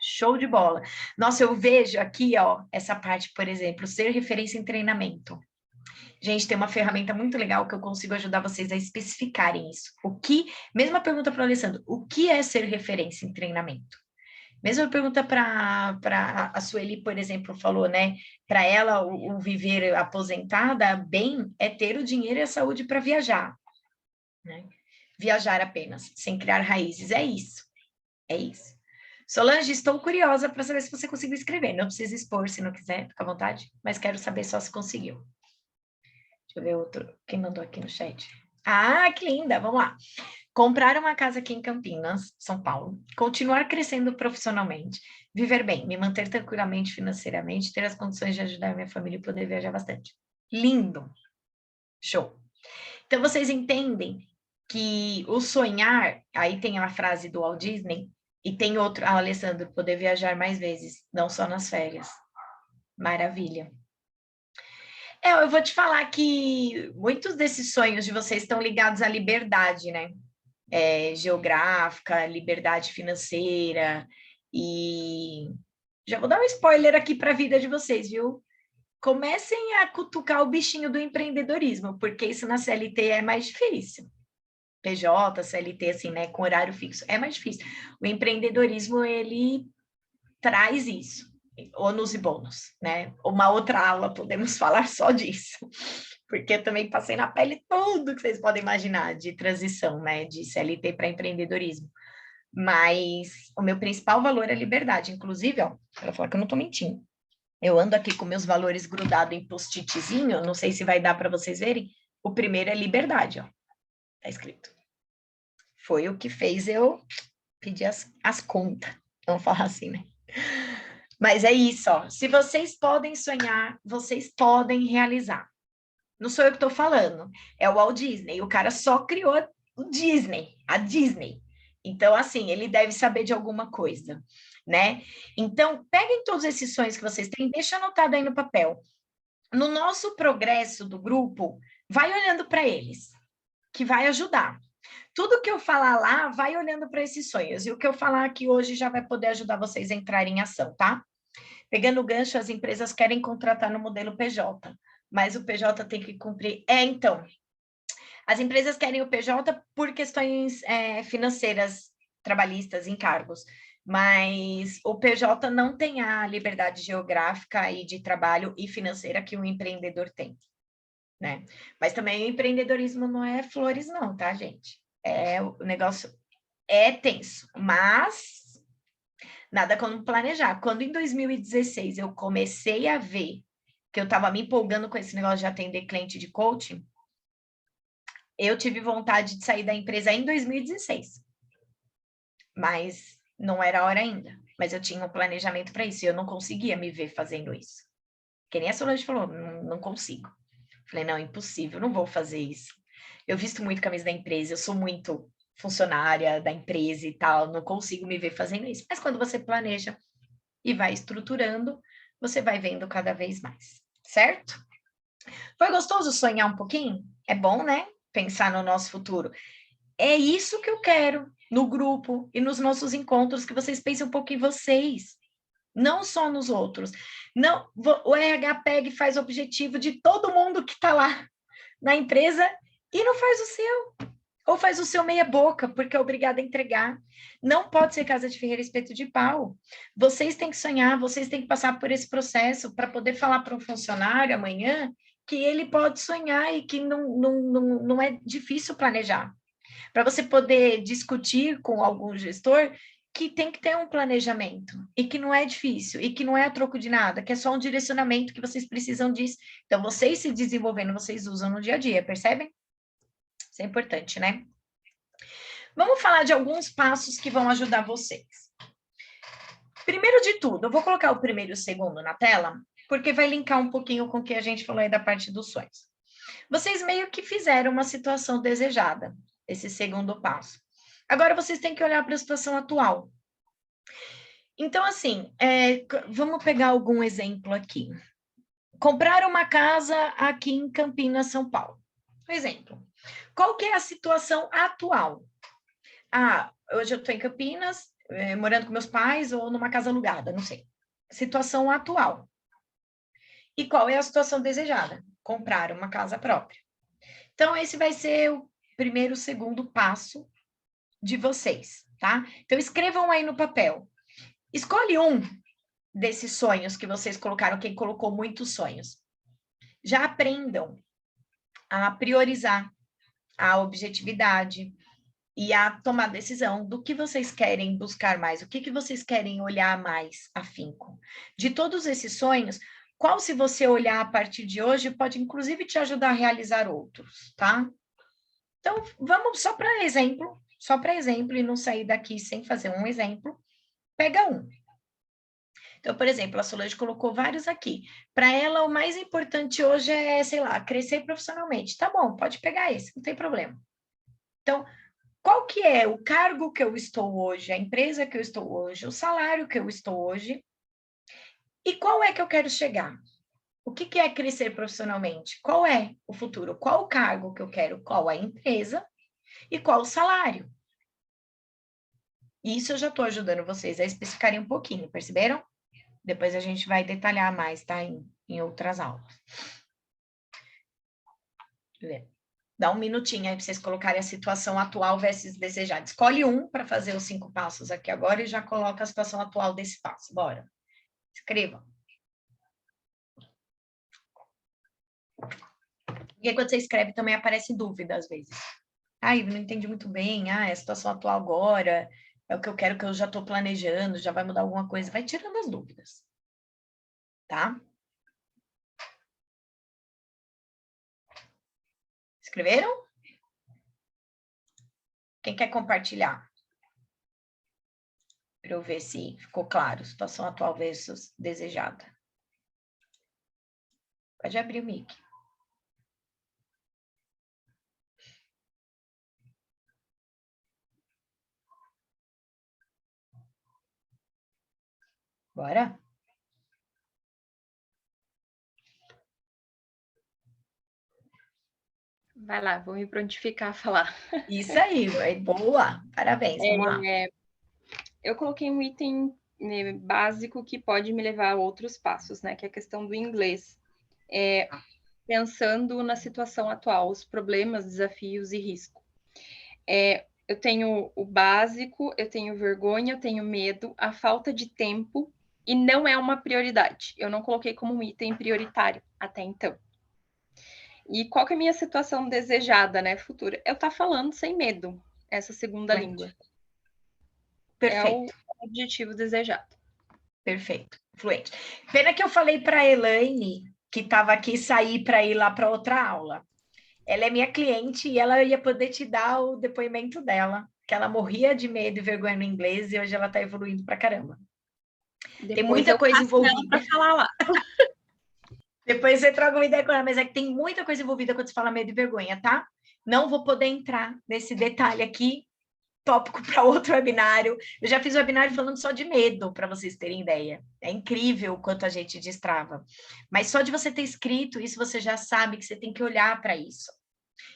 Show de bola. Nossa, eu vejo aqui, ó, essa parte, por exemplo, ser referência em treinamento. Gente, tem uma ferramenta muito legal que eu consigo ajudar vocês a especificarem isso. Mesma pergunta para o Alessandro, o que é ser referência em treinamento? Mesma pergunta para a Sueli, por exemplo, falou, né? Para ela, o viver aposentada bem é ter o dinheiro e a saúde para viajar, né? Viajar apenas, sem criar raízes. É isso. É isso. Solange, estou curiosa para saber se você conseguiu escrever. Não precisa expor se não quiser, fica à vontade, mas quero saber só se conseguiu. Deixa eu ver outro. Quem mandou aqui no chat? Ah, que linda! Vamos lá. Comprar uma casa aqui em Campinas, São Paulo. Continuar crescendo profissionalmente. Viver bem, me manter tranquilamente financeiramente, ter as condições de ajudar a minha família e poder viajar bastante. Lindo! Show! Então, vocês entendem que o sonhar, aí tem a frase do Walt Disney, e tem outro, Alessandro, poder viajar mais vezes, não só nas férias. Maravilha. Eu vou te falar que muitos desses sonhos de vocês estão ligados à liberdade, né? Geográfica, liberdade financeira, e já vou dar um spoiler aqui para a vida de vocês, viu? Comecem a cutucar o bichinho do empreendedorismo, porque isso na CLT é mais difícil. PJ, CLT, assim, né, com horário fixo, é mais difícil. O empreendedorismo, ele traz isso, ônus e bônus, né? Uma outra aula podemos falar só disso, porque eu também passei na pele tudo que vocês podem imaginar de transição, né, de CLT para empreendedorismo. Mas o meu principal valor é liberdade. Inclusive, ó, ela fala que eu não tô mentindo. Eu ando aqui com meus valores grudados em post-itzinho, não sei se vai dar para vocês verem. O primeiro é liberdade, ó. Tá escrito. Foi o que fez eu pedir as contas. Vamos falar assim, né? Mas é isso, ó. Se vocês podem sonhar, vocês podem realizar. Não sou eu que estou falando, é o Walt Disney. O cara só criou o Disney, a Disney. Então, assim, ele deve saber de alguma coisa, né? Então, peguem todos esses sonhos que vocês têm, deixa anotado aí no papel. No nosso progresso do grupo, vai olhando para eles, que vai ajudar. Tudo que eu falar lá, vai olhando para esses sonhos. E o que eu falar aqui hoje já vai poder ajudar vocês a entrarem em ação, tá? Pegando o gancho, as empresas querem contratar no modelo PJ, mas o PJ tem que cumprir. Então, as empresas querem o PJ por questões financeiras, trabalhistas, encargos, mas o PJ não tem a liberdade geográfica e de trabalho e financeira que o empreendedor tem, né? Mas também o empreendedorismo não é flores, não, tá, gente? O negócio é tenso, mas nada como planejar. Quando em 2016 eu comecei a ver que eu estava me empolgando com esse negócio de atender cliente de coaching, eu tive vontade de sair da empresa em 2016. Mas Não era a hora ainda, mas eu tinha um planejamento para isso e eu não conseguia me ver fazendo isso. Que nem a Solange falou, não consigo. Falei, não, impossível, não vou fazer isso. Eu visto muito camisa da empresa, eu sou muito funcionária da empresa e tal, não consigo me ver fazendo isso. Mas quando você planeja e vai estruturando, você vai vendo cada vez mais, certo? Foi gostoso sonhar um pouquinho? É bom, né? Pensar no nosso futuro. É isso que eu quero no grupo e nos nossos encontros, que vocês pensem um pouco em vocês, não só nos outros. Não, o RH pega e faz objetivo de todo mundo que está lá na empresa e não faz o seu. Ou faz o seu meia boca, porque é obrigado a entregar. Não pode ser casa de ferreiro espeto de pau. Vocês têm que sonhar, vocês têm que passar por esse processo para poder falar para um funcionário amanhã que ele pode sonhar e que não é difícil planejar. Para você poder discutir com algum gestor que tem que ter um planejamento e que não é difícil e que não é a troco de nada, que é só um direcionamento que vocês precisam disso. Então, vocês se desenvolvendo, vocês usam no dia a dia, percebem? Isso é importante, né? Vamos falar de alguns passos que vão ajudar vocês. Primeiro de tudo, eu vou colocar o primeiro e o segundo na tela, porque vai linkar um pouquinho com o que a gente falou aí da parte dos sonhos. Vocês meio que fizeram uma situação desejada, esse segundo passo. Agora, vocês têm que olhar para a situação atual. Então, assim, vamos pegar algum exemplo aqui. Comprar uma casa aqui em Campinas, São Paulo. Por exemplo, qual que é a situação atual? Hoje eu estou em Campinas, morando com meus pais ou numa casa alugada, não sei. Situação atual. E qual é a situação desejada? Comprar uma casa própria. Então, esse vai ser o primeiro, segundo passo de vocês, tá? Então, escrevam aí no papel. Escolhe um desses sonhos que vocês colocaram, quem colocou muitos sonhos. Já aprendam a priorizar a objetividade e a tomar decisão do que vocês querem buscar mais, o que vocês querem olhar mais afinco. De todos esses sonhos, qual, se você olhar a partir de hoje, pode inclusive te ajudar a realizar outros, tá? Então, vamos só para exemplo, e não sair daqui sem fazer um exemplo, pega um. Então, por exemplo, a Solange colocou vários aqui. Para ela, o mais importante hoje é, sei lá, crescer profissionalmente. Tá bom, pode pegar esse, não tem problema. Então, qual que é o cargo que eu estou hoje, a empresa que eu estou hoje, o salário que eu estou hoje? E qual é que eu quero chegar? O que é crescer profissionalmente? Qual é o futuro? Qual o cargo que eu quero? Qual a empresa? E qual o salário? Isso eu já estou ajudando vocês a especificarem um pouquinho, perceberam? Depois a gente vai detalhar mais, tá? Em outras aulas. Dá um minutinho aí para vocês colocarem a situação atual versus desejada. Escolhe um para fazer os 5 passos aqui agora e já coloca a situação atual desse passo. Bora. Escreva. Porque quando você escreve também aparece dúvida às vezes. Eu não entendi muito bem. É a situação atual agora, é o que eu quero, que eu já estou planejando, já vai mudar alguma coisa. Vai tirando as dúvidas. Tá? Escreveram? Quem quer compartilhar? Para eu ver se ficou claro. Situação atual versus desejada. Pode abrir o mic. Bora? Vai lá, vou me prontificar a falar. Isso aí, vai. Boa. Parabéns, vamos lá. Eu coloquei um item básico que pode me levar a outros passos, né? Que é a questão do inglês. Pensando na situação atual, os problemas, desafios e risco. Eu tenho o básico, eu tenho vergonha, eu tenho medo, a falta de tempo, e não é uma prioridade. Eu não coloquei como um item prioritário até então. E qual que é a minha situação desejada, né, futura? Eu estar falando sem medo essa segunda língua. Perfeito. É o objetivo desejado. Perfeito. Fluente. Pena que eu falei para a Elaine, que estava aqui, sair para ir lá para outra aula. Ela é minha cliente e ela ia poder te dar o depoimento dela. que ela morria de medo e vergonha no inglês e hoje ela está evoluindo pra caramba. Depois tem muita coisa envolvida. Para falar lá. Depois você troca uma ideia com ela, mas é que tem muita coisa envolvida quando você fala medo e vergonha, tá? Não vou poder entrar nesse detalhe aqui, tópico para outro webinário. Eu já fiz um webinário falando só de medo, para vocês terem ideia. É incrível o quanto a gente destrava. Mas só de você ter escrito isso, você já sabe que você tem que olhar para isso.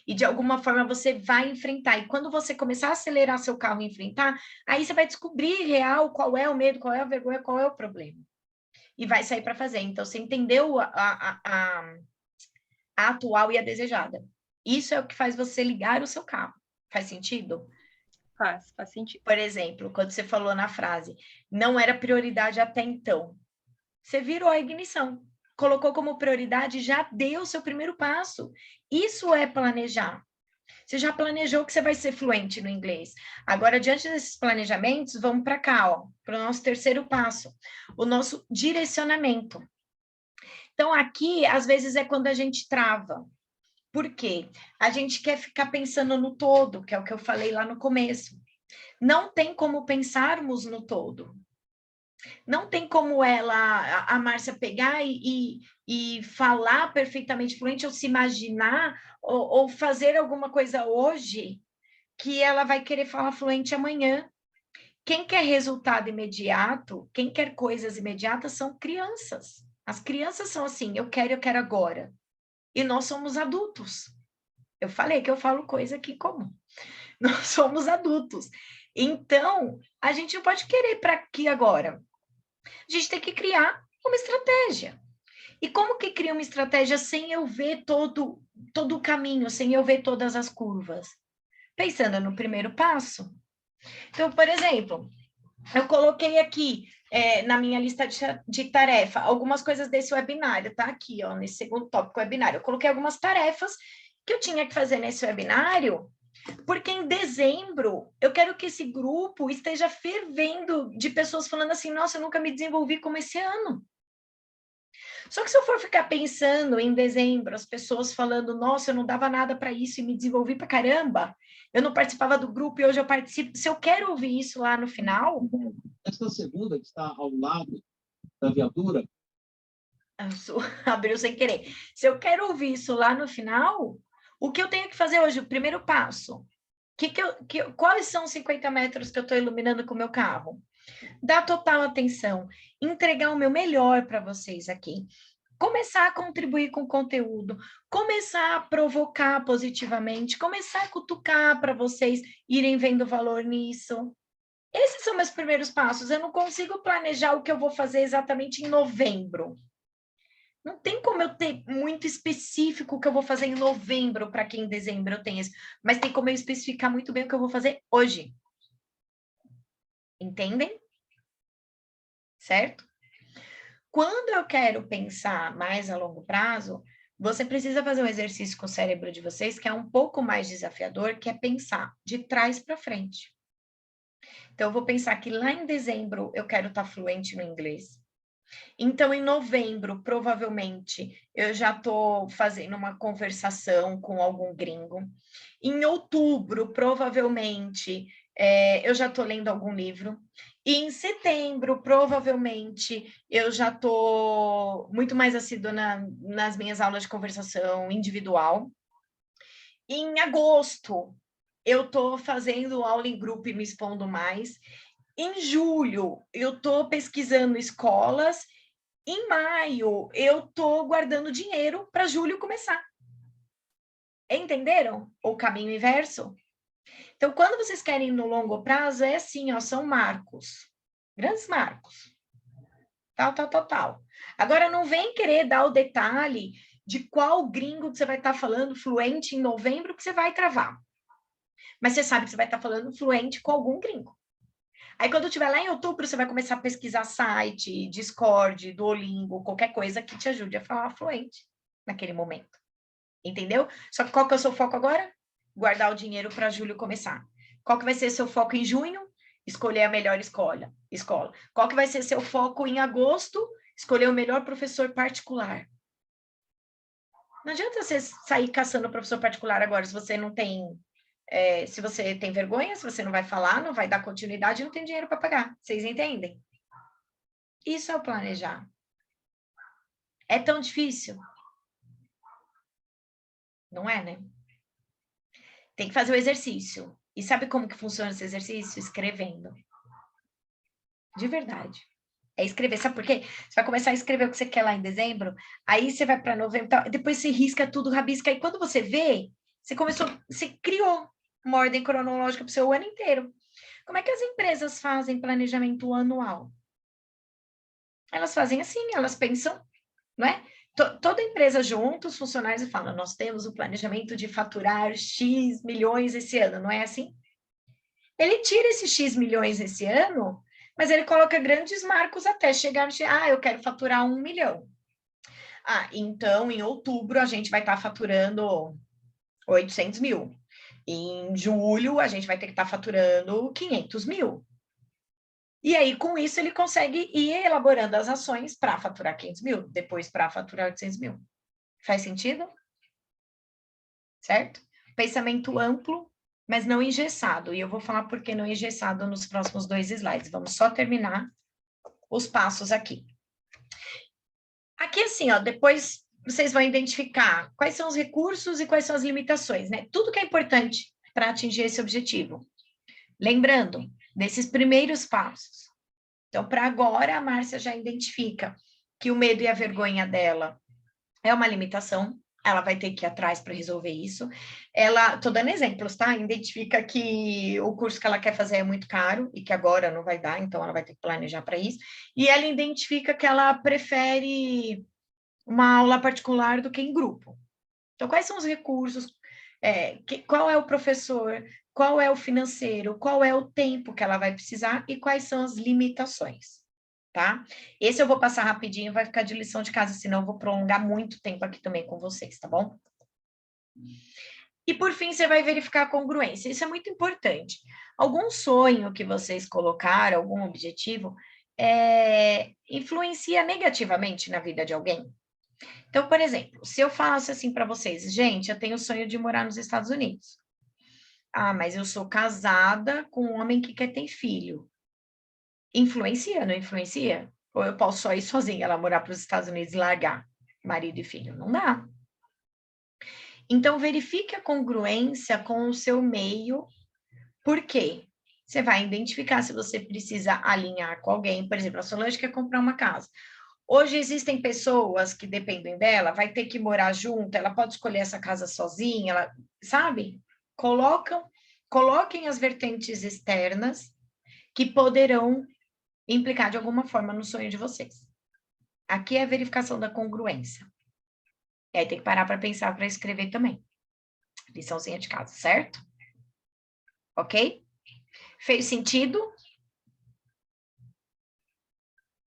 E de alguma forma você vai enfrentar. E quando você começar a acelerar seu carro e enfrentar, aí você vai descobrir real qual é o medo, qual é a vergonha, qual é o problema. E vai sair para fazer. Então, você entendeu a atual e a desejada. Isso é o que faz você ligar o seu carro. Faz sentido? Faz sentido. Por exemplo, quando você falou na frase, não era prioridade até então. Você virou a ignição. Colocou como prioridade, já deu o seu primeiro passo. Isso é planejar. Você já planejou que você vai ser fluente no inglês. Agora, diante desses planejamentos, vamos para cá, ó, para o nosso terceiro passo, o nosso direcionamento. Então, aqui, às vezes, é quando a gente trava. Por quê? A gente quer ficar pensando no todo, que é o que eu falei lá no começo. Não tem como pensarmos no todo. Não tem como a Márcia pegar e falar perfeitamente fluente, ou se imaginar, ou fazer alguma coisa hoje, que ela vai querer falar fluente amanhã. Quem quer resultado imediato, quem quer coisas imediatas são crianças. As crianças são assim, eu quero agora. E nós somos adultos. Eu falei que eu falo coisa aqui comum. Nós somos adultos. Então, a gente não pode querer para aqui agora. A gente tem que criar uma estratégia. E como que cria uma estratégia sem eu ver todo o caminho, sem eu ver todas as curvas? Pensando no primeiro passo. Então, por exemplo, eu coloquei aqui na minha lista de tarefa algumas coisas desse webinário, tá? Aqui, ó, nesse segundo tópico webinário. Eu coloquei algumas tarefas que eu tinha que fazer nesse webinário, porque em dezembro eu quero que esse grupo esteja fervendo de pessoas falando assim, nossa, eu nunca me desenvolvi como esse ano. Só que se eu for ficar pensando em dezembro, as pessoas falando, nossa, eu não dava nada para isso e me desenvolvi para caramba, eu não participava do grupo e hoje eu participo. Se eu quero ouvir isso lá no final... Esta segunda que está ao lado da viatura... Abriu sem querer. Se eu quero ouvir isso lá no final, o que eu tenho que fazer hoje? O primeiro passo. Quais são os 50 metros que eu estou iluminando com o meu carro? Dar total atenção, entregar o meu melhor para vocês aqui. Começar a contribuir com o conteúdo, começar a provocar positivamente, começar a cutucar para vocês irem vendo valor nisso. Esses são meus primeiros passos. Eu não consigo planejar o que eu vou fazer exatamente em novembro. Não tem como eu ter muito específico o que eu vou fazer em novembro para que em dezembro eu tenha isso. Mas tem como eu especificar muito bem o que eu vou fazer hoje. Entendem? Certo? Quando eu quero pensar mais a longo prazo, você precisa fazer um exercício com o cérebro de vocês que é um pouco mais desafiador, que é pensar de trás para frente. Então, eu vou pensar que lá em dezembro eu quero estar fluente no inglês. Então, em novembro, provavelmente, eu já estou fazendo uma conversação com algum gringo. Em outubro, provavelmente, eu já estou lendo algum livro. E em setembro, provavelmente, eu já estou muito mais assídua nas minhas aulas de conversação individual. Em agosto, eu estou fazendo aula em grupo e me expondo mais. Em julho, eu estou pesquisando escolas. Em maio, eu estou guardando dinheiro para julho começar. Entenderam o caminho inverso? Então, quando vocês querem no longo prazo, é assim, ó, são marcos. Grandes marcos. Tal. Agora, não vem querer dar o detalhe de qual gringo que você vai estar falando fluente em novembro que você vai travar. Mas você sabe que você vai estar falando fluente com algum gringo. Aí, quando estiver lá em outubro, você vai começar a pesquisar site, Discord, Duolingo, qualquer coisa que te ajude a falar fluente naquele momento. Entendeu? Só que qual que é o seu foco agora? Guardar o dinheiro para julho começar. Qual que vai ser seu foco em junho? Escolher a melhor escola. Qual que vai ser seu foco em agosto? Escolher o melhor professor particular. Não adianta você sair caçando professor particular agora se você não tem se você tem vergonha, se você não vai falar, não vai dar continuidade, não tem dinheiro para pagar. Vocês entendem? Isso é o planejar. É tão difícil? Não é, né? Tem que fazer o exercício. E sabe como que funciona esse exercício? Escrevendo. De verdade. É escrever. Sabe por quê? Você vai começar a escrever o que você quer lá em dezembro, aí você vai para novembro, depois você risca tudo, rabisca, e quando você vê, você criou uma ordem cronológica para o seu ano inteiro. Como é que as empresas fazem planejamento anual? Elas fazem assim, elas pensam, não é? Toda empresa junta os funcionários e fala, nós temos o planejamento de faturar X milhões esse ano, não é assim? Ele tira esses X milhões esse ano, mas ele coloca grandes marcos até chegar no... eu quero faturar 1 milhão. Então, em outubro, a gente vai estar faturando 800 mil. Em julho, a gente vai ter que estar faturando 500 mil. E aí, com isso, ele consegue ir elaborando as ações para faturar 500 mil, depois para faturar 800 mil. Faz sentido? Certo? Pensamento amplo, mas não engessado. E eu vou falar por que não engessado nos próximos 2 slides. Vamos só terminar os passos aqui. Aqui, assim, ó, depois vocês vão identificar quais são os recursos e quais são as limitações, né? Tudo que é importante para atingir esse objetivo. Lembrando desses primeiros passos. Então, para agora, a Márcia já identifica que o medo e a vergonha dela é uma limitação, ela vai ter que ir atrás para resolver isso. Tô dando exemplos, tá? Identifica que o curso que ela quer fazer é muito caro e que agora não vai dar, então ela vai ter que planejar para isso. E ela identifica que ela prefere uma aula particular do que em grupo. Então, quais são os recursos? Qual é o professor? Qual é o financeiro? Qual é o tempo que ela vai precisar? E quais são as limitações? Tá? Esse eu vou passar rapidinho, vai ficar de lição de casa, senão eu vou prolongar muito tempo aqui também com vocês, tá bom? E por fim, você vai verificar a congruência. Isso é muito importante. Algum sonho que vocês colocaram, algum objetivo, influencia negativamente na vida de alguém? Então, por exemplo, se eu falasse assim para vocês, gente, eu tenho o sonho de morar nos Estados Unidos. Mas eu sou casada com um homem que quer ter filho. Influencia, não influencia? Ou eu posso só ir sozinha, ela morar para os Estados Unidos e largar marido e filho? Não dá. Então, verifique a congruência com o seu meio. Por quê? Você vai identificar se você precisa alinhar com alguém. Por exemplo, a Solange quer comprar uma casa. Hoje existem pessoas que dependem dela, vai ter que morar junto, ela pode escolher essa casa sozinha, ela, sabe? Coloquem as vertentes externas que poderão implicar de alguma forma no sonho de vocês. Aqui é a verificação da congruência. E aí tem que parar para pensar, para escrever também. Liçãozinha de casa, certo? Ok? Fez sentido?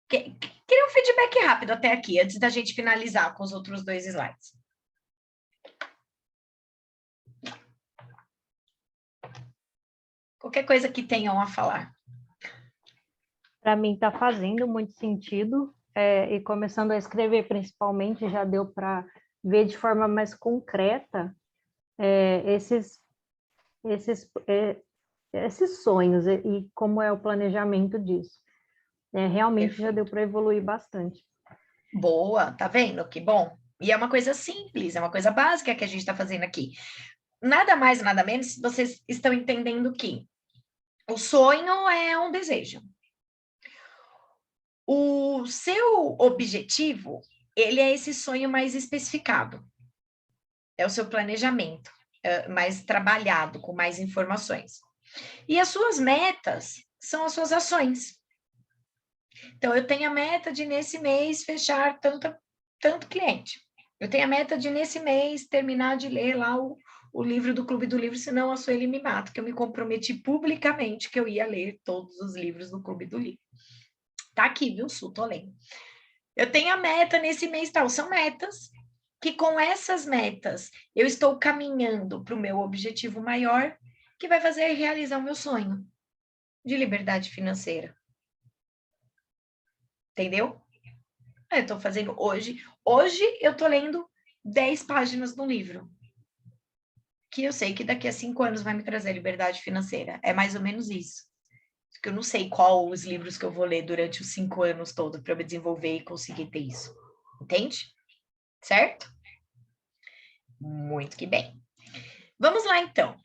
Queria um feedback rápido até aqui, antes da gente finalizar com os outros 2 slides. Qualquer coisa que tenham a falar. Para mim está fazendo muito sentido, e começando a escrever principalmente, já deu para ver de forma mais concreta esses sonhos e como é o planejamento disso. Realmente Perfeito. já deu para evoluir bastante. Boa, tá vendo? Que bom. E é uma coisa simples, é uma coisa básica que a gente está fazendo aqui. Nada mais, nada menos, vocês estão entendendo que o sonho é um desejo. O seu objetivo, ele é esse sonho mais especificado. É o seu planejamento, mais trabalhado, com mais informações. E as suas metas são as suas ações. Então, eu tenho a meta de, nesse mês, fechar tanto cliente. Eu tenho a meta de, nesse mês, terminar de ler lá o livro do Clube do Livro, senão a Sueli me mata, que eu me comprometi publicamente que eu ia ler todos os livros do Clube do Livro. Tá aqui, viu, Su? Tô lendo. Eu tenho a meta nesse mês tal. São metas que, com essas metas, eu estou caminhando para o meu objetivo maior, que vai fazer realizar o meu sonho de liberdade financeira. Entendeu? Eu estou fazendo hoje eu estou lendo 10 páginas do livro. que eu sei que daqui a 5 anos vai me trazer liberdade financeira. É mais ou menos isso. Porque eu não sei qual os livros que eu vou ler durante os 5 anos todos para eu me desenvolver e conseguir ter isso. Entende? Certo? Muito que bem. Vamos lá, então.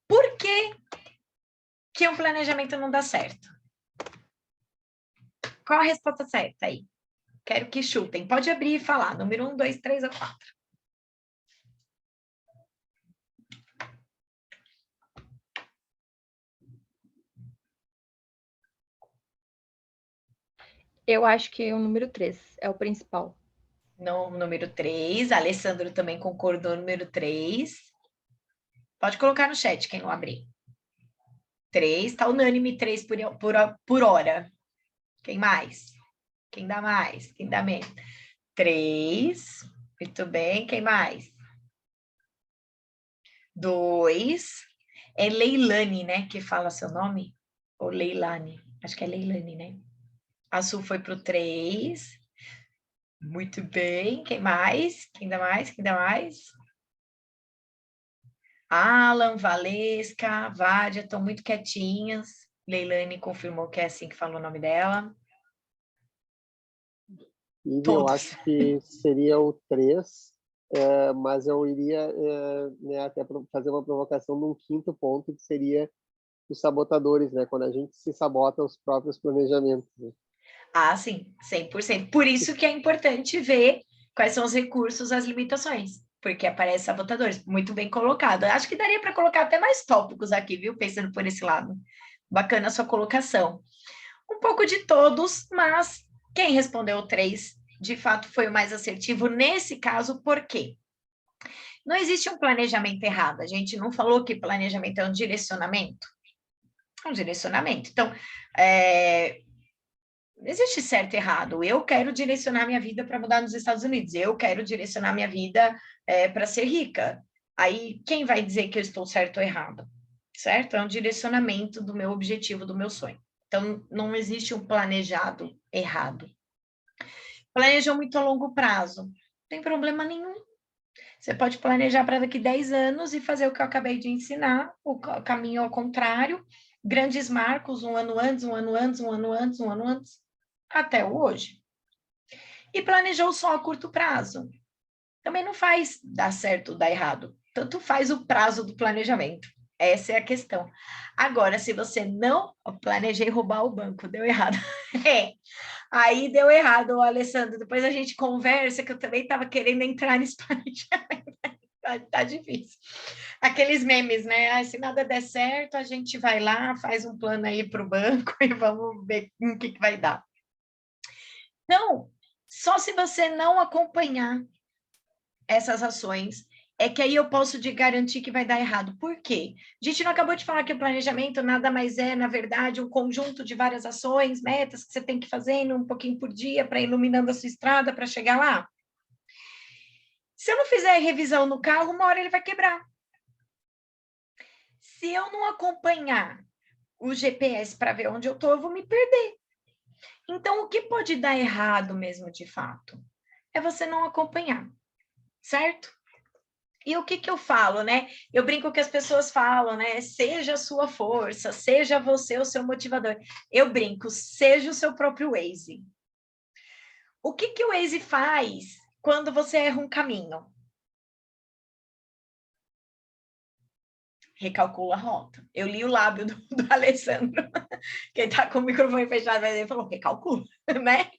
Por que um planejamento não dá certo? Qual a resposta certa aí? Quero que chutem. Pode abrir e falar. Número 1, 2, 3 ou 4. Eu acho que o número 3 é o principal. No número 3. Alessandro também concordou no número 3. Pode colocar no chat quem não abrir. 3. Está unânime 3 por hora. Quem mais? Quem dá mais? Quem dá menos? 3. Muito bem. Quem mais? 2. É Leilane, né? Que fala seu nome? Ou Leilane? Acho que é Leilane, né? A Su foi para o 3. Muito bem. Quem mais? Quem dá mais? Quem dá mais? Alan, Valesca, Vádia, estão muito quietinhas. Leilane confirmou que é assim que fala o nome dela. Eu acho que seria o 3, mas eu iria né, até fazer uma provocação num quinto ponto, que seria os sabotadores, né? Quando a gente se sabota os próprios planejamentos. Né? Ah, sim, 100%. Por isso que é importante ver quais são os recursos, as limitações, porque aparecem sabotadores. Muito bem colocado. Acho que daria para colocar até mais tópicos aqui, viu? Pensando por esse lado. Bacana a sua colocação. Um pouco de todos, mas quem respondeu 3, de fato, foi o mais assertivo nesse caso, por quê? Não existe um planejamento errado. A gente não falou que planejamento é um direcionamento? É um direcionamento. Então, não existe certo e errado. Eu quero direcionar minha vida para mudar nos Estados Unidos. Eu quero direcionar minha vida para ser rica. Aí, quem vai dizer que eu estou certo ou errado? Certo? É um direcionamento do meu objetivo, do meu sonho. Então, não existe um planejado errado. Planejou muito a longo prazo. Não tem problema nenhum. Você pode planejar para daqui 10 anos e fazer o que eu acabei de ensinar, o caminho ao contrário, grandes marcos, um ano antes, um ano antes, um ano antes, um ano antes, até o hoje. E planejou só a curto prazo. Também não faz dar certo ou dar errado. Tanto faz o prazo do planejamento. Essa é a questão. Agora, se você não... Planejei roubar o banco, deu errado. Aí deu errado, Alessandro. Depois a gente conversa, que eu também estava querendo entrar nesse planejamento. Tá difícil. Aqueles memes, né? Ah, se nada der certo, a gente vai lá, faz um plano aí para o banco e vamos ver o que vai dar. Não, só se você não acompanhar essas ações, é que aí eu posso te garantir que vai dar errado. Por quê? A gente não acabou de falar que o planejamento nada mais é, na verdade, um conjunto de várias ações, metas que você tem que fazer um pouquinho por dia para ir iluminando a sua estrada para chegar lá? Se eu não fizer revisão no carro, uma hora ele vai quebrar. Se eu não acompanhar o GPS para ver onde eu estou, eu vou me perder. Então, o que pode dar errado mesmo, de fato? É você não acompanhar, certo? E o que eu falo, né? Eu brinco que as pessoas falam, né? Seja a sua força, seja você o seu motivador. Eu brinco, seja o seu próprio Waze. O que o Waze faz quando você erra um caminho? Recalcula a rota. Eu li o lábio do Alessandro, que está com o microfone fechado, mas ele falou, recalcula, né?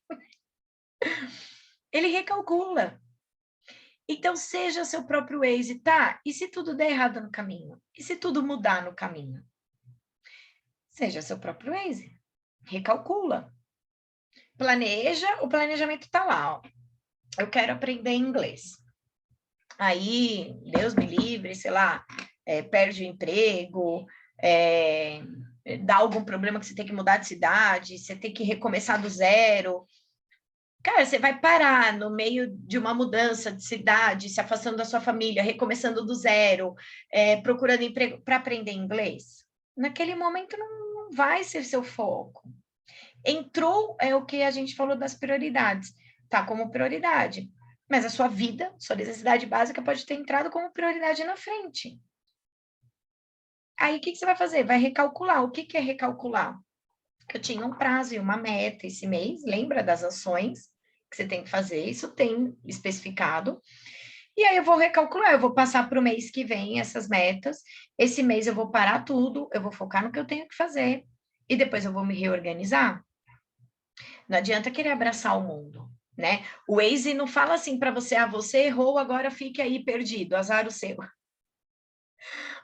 Ele recalcula. Então, seja seu próprio Waze, tá? E se tudo der errado no caminho? E se tudo mudar no caminho? Seja seu próprio Waze. Recalcula. Planeja, o planejamento tá lá, ó. Eu quero aprender inglês. Aí, Deus me livre, sei lá, perde o emprego, dá algum problema que você tem que mudar de cidade, você tem que recomeçar do zero. Cara, você vai parar no meio de uma mudança de cidade, se afastando da sua família, recomeçando do zero, procurando emprego para aprender inglês? Naquele momento não vai ser seu foco. Entrou o que a gente falou das prioridades, tá como prioridade. mas a sua vida, sua necessidade básica pode ter entrado como prioridade na frente. Aí, o que você vai fazer? Vai recalcular. O que é recalcular? Eu tinha um prazo e uma meta esse mês, lembra das ações que você tem que fazer, isso tem especificado. E aí eu vou recalcular, eu vou passar para o mês que vem essas metas. Esse mês eu vou parar tudo, eu vou focar no que eu tenho que fazer e depois eu vou me reorganizar. Não adianta querer abraçar o mundo, né? O Waze não fala assim para você, você errou, agora fique aí perdido, azar o seu.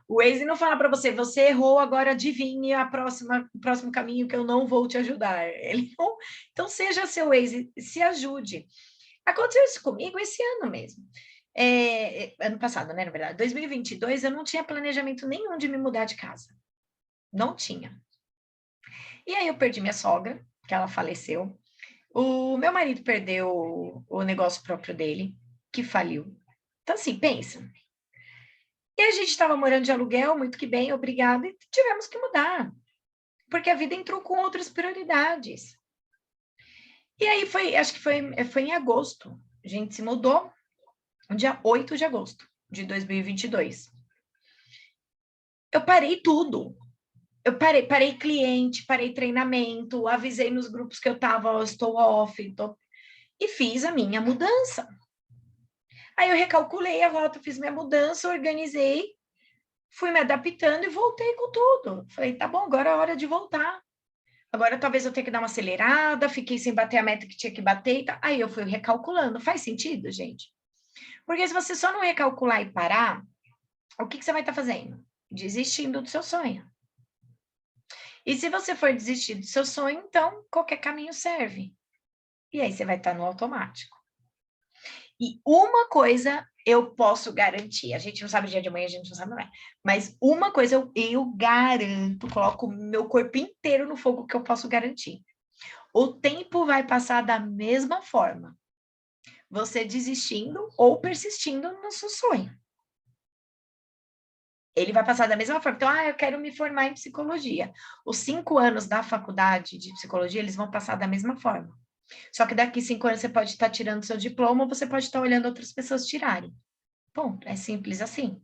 O Waze não fala para você, você errou, agora adivinhe o próximo caminho que eu não vou te ajudar. Ele não... Então, seja seu Waze, se ajude. Aconteceu isso comigo esse ano mesmo. Ano passado, né, na verdade. 2022, eu não tinha planejamento nenhum de me mudar de casa. Não tinha. E aí eu perdi minha sogra, que ela faleceu. O meu marido perdeu o negócio próprio dele, que faliu. Então, assim, pensa. E a gente estava morando de aluguel, muito que bem, obrigada, e tivemos que mudar. Porque a vida entrou com outras prioridades. E aí acho que foi em agosto. A gente se mudou no dia 8 de agosto de 2022. Eu parei tudo. Eu parei cliente, parei treinamento, avisei nos grupos que eu estava, estou off, e fiz a minha mudança. Aí eu recalculei a rota, fiz minha mudança, organizei, fui me adaptando e voltei com tudo. Falei, tá bom, agora é a hora de voltar. Agora talvez eu tenha que dar uma acelerada, fiquei sem bater a meta que tinha que bater. Tá. Aí eu fui recalculando. Faz sentido, gente? Porque se você só não recalcular e parar, o que você vai estar fazendo? Desistindo do seu sonho. E se você for desistir do seu sonho, então qualquer caminho serve. E aí você vai estar no automático. E uma coisa eu posso garantir, a gente não sabe o dia de amanhã, a gente não sabe mais, mas uma coisa eu garanto, coloco meu corpo inteiro no fogo que eu posso garantir. O tempo vai passar da mesma forma, você desistindo ou persistindo no seu sonho. Ele vai passar da mesma forma. Então, eu quero me formar em psicologia. Os 5 anos da faculdade de psicologia, eles vão passar da mesma forma. Só que daqui 5 anos você pode estar tirando seu diploma ou você pode estar olhando outras pessoas tirarem. Bom, é simples assim.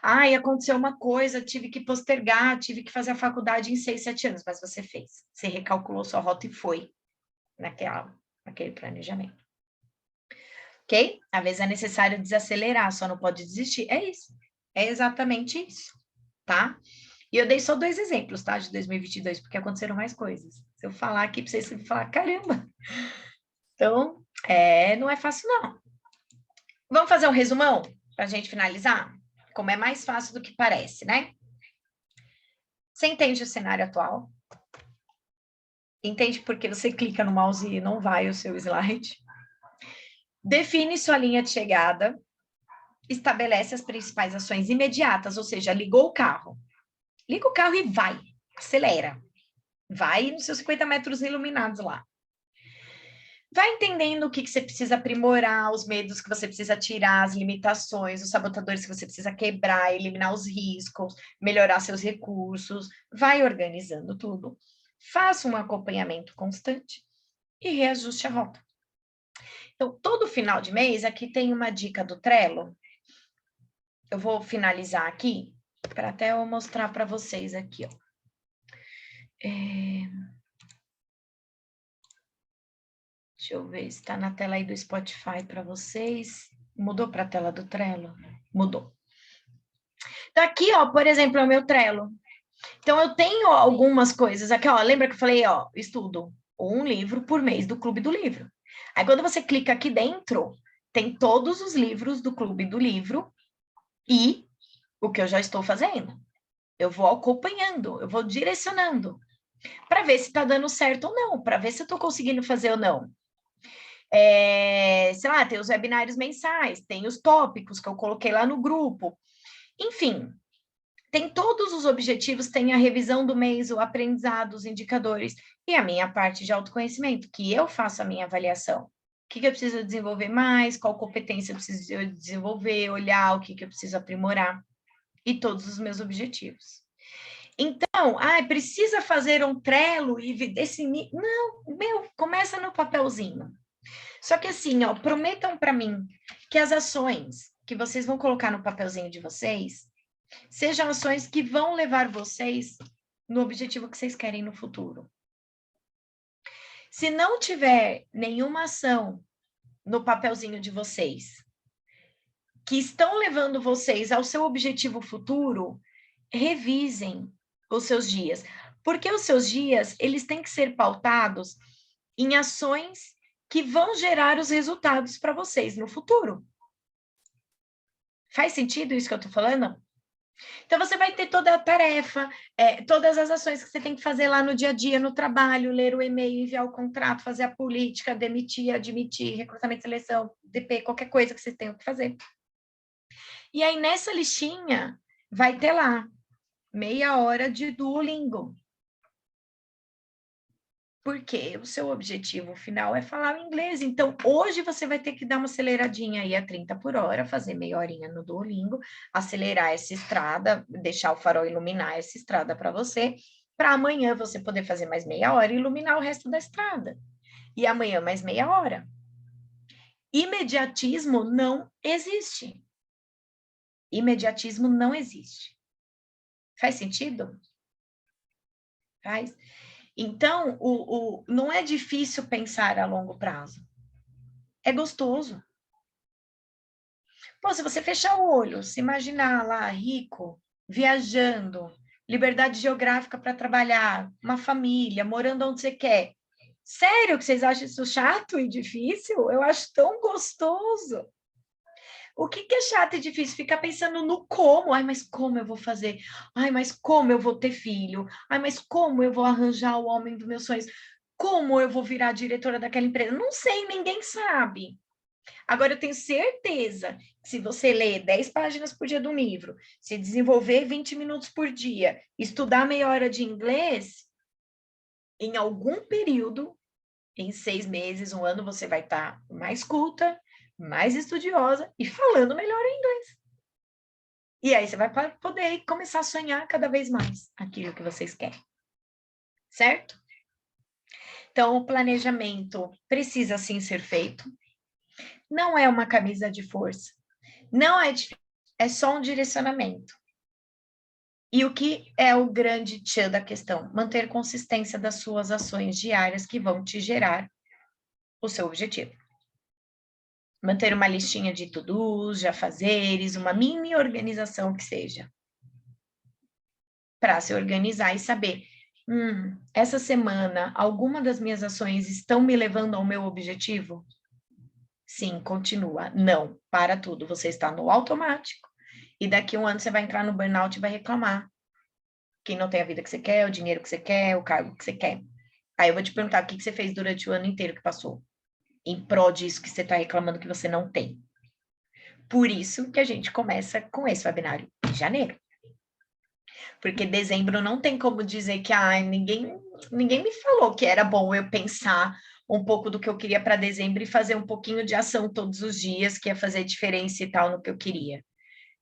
E aconteceu uma coisa, tive que postergar, tive que fazer a faculdade em 6, 7 anos, mas você fez. Você recalculou sua rota e foi naquele planejamento. Ok? Às vezes é necessário desacelerar, só não pode desistir. É isso. É exatamente isso, tá? E eu dei só 2 exemplos, tá? De 2022, porque aconteceram mais coisas. Se eu falar aqui para vocês, vão falar, caramba. Então, não é fácil, não. Vamos fazer um resumão para a gente finalizar? Como é mais fácil do que parece, né? Você entende o cenário atual? Entende porque você clica no mouse e não vai o seu slide? Define sua linha de chegada. Estabelece as principais ações imediatas, ou seja, ligou o carro. Liga o carro e vai, acelera. Vai nos seus 50 metros iluminados lá. Vai entendendo o que você precisa aprimorar, os medos que você precisa tirar, as limitações, os sabotadores que você precisa quebrar, eliminar os riscos, melhorar seus recursos. Vai organizando tudo. Faça um acompanhamento constante e reajuste a rota. Então, todo final de mês, aqui tem uma dica do Trello. Eu vou finalizar aqui, para até eu mostrar para vocês aqui, ó. Deixa eu ver se está na tela aí do Spotify para vocês. Mudou para a tela do Trello? Mudou. Então, aqui, ó, por exemplo, é o meu Trello. Então, eu tenho algumas coisas aqui, ó. Lembra que eu falei, ó, estudo um livro por mês do Clube do Livro. Aí, quando você clica aqui dentro, tem todos os livros do Clube do Livro e o que eu já estou fazendo. Eu vou acompanhando, eu vou direcionando para ver se está dando certo ou não, para ver se eu estou conseguindo fazer ou não. Sei lá, tem os webinários mensais, tem os tópicos que eu coloquei lá no grupo. Enfim, tem todos os objetivos, tem a revisão do mês, o aprendizado, os indicadores e a minha parte de autoconhecimento, que eu faço a minha avaliação. O que eu preciso desenvolver mais, qual competência eu preciso desenvolver, olhar o que eu preciso aprimorar e todos os meus objetivos. Então, precisa fazer um Trello e definir... Não, começa no papelzinho. Só que assim, ó, prometam para mim que as ações que vocês vão colocar no papelzinho de vocês sejam ações que vão levar vocês no objetivo que vocês querem no futuro. Se não tiver nenhuma ação no papelzinho de vocês que estão levando vocês ao seu objetivo futuro, revisem os seus dias. Porque os seus dias, eles têm que ser pautados em ações que vão gerar os resultados para vocês no futuro. Faz sentido isso que eu estou falando? Então, você vai ter toda a tarefa, todas as ações que você tem que fazer lá no dia a dia, no trabalho, ler o e-mail, enviar o contrato, fazer a política, demitir, admitir, recrutamento, seleção, DP, qualquer coisa que vocês tenham que fazer. E aí, nessa listinha, vai ter lá meia hora de Duolingo. Porque o seu objetivo final é falar inglês. Então, hoje você vai ter que dar uma aceleradinha aí a 30 por hora, fazer meia horinha no Duolingo, acelerar essa estrada, deixar o farol iluminar essa estrada para você, para amanhã você poder fazer mais meia hora e iluminar o resto da estrada. E amanhã mais meia hora. Imediatismo não existe. Imediatismo não existe. Faz sentido? Faz. Então, não é difícil pensar a longo prazo. É gostoso. Pô, se você fechar o olho, se imaginar lá rico, viajando, liberdade geográfica para trabalhar, uma família, morando onde você quer. Sério que vocês acham isso chato e difícil? Eu acho tão gostoso. O que é chato e difícil? Ficar pensando no como. Ai, mas como eu vou fazer? Ai, mas como eu vou ter filho? Ai, mas como eu vou arranjar o homem dos meus sonhos? Como eu vou virar diretora daquela empresa? Não sei, ninguém sabe. Agora, eu tenho certeza que se você ler 10 páginas por dia de um livro, se desenvolver 20 minutos por dia, estudar meia hora de inglês, em algum período, em 6 meses, 1 ano, você vai estar mais culta, mais estudiosa e falando melhor inglês. E aí você vai poder começar a sonhar cada vez mais aquilo que vocês querem. Certo? Então, o planejamento precisa sim ser feito. Não é uma camisa de força. Não é difícil, é só um direcionamento. E o que é o grande tchan da questão? Manter consistência das suas ações diárias que vão te gerar o seu objetivo. Manter uma listinha de to-dos, de afazeres, uma mini organização que seja. Para se organizar e saber, essa semana, alguma das minhas ações estão me levando ao meu objetivo? Sim, continua. Não, para tudo. Você está no automático. E daqui a 1 ano você vai entrar no burnout e vai reclamar. Que não tem a vida que você quer, o dinheiro que você quer, o cargo que você quer. Aí eu vou te perguntar o que você fez durante o ano inteiro que passou. Em prol disso que você está reclamando que você não tem. Por isso que a gente começa com esse webinário em janeiro. Porque dezembro não tem como dizer que ninguém me falou que era bom eu pensar um pouco do que eu queria para dezembro e fazer um pouquinho de ação todos os dias, que ia fazer diferença e tal no que eu queria.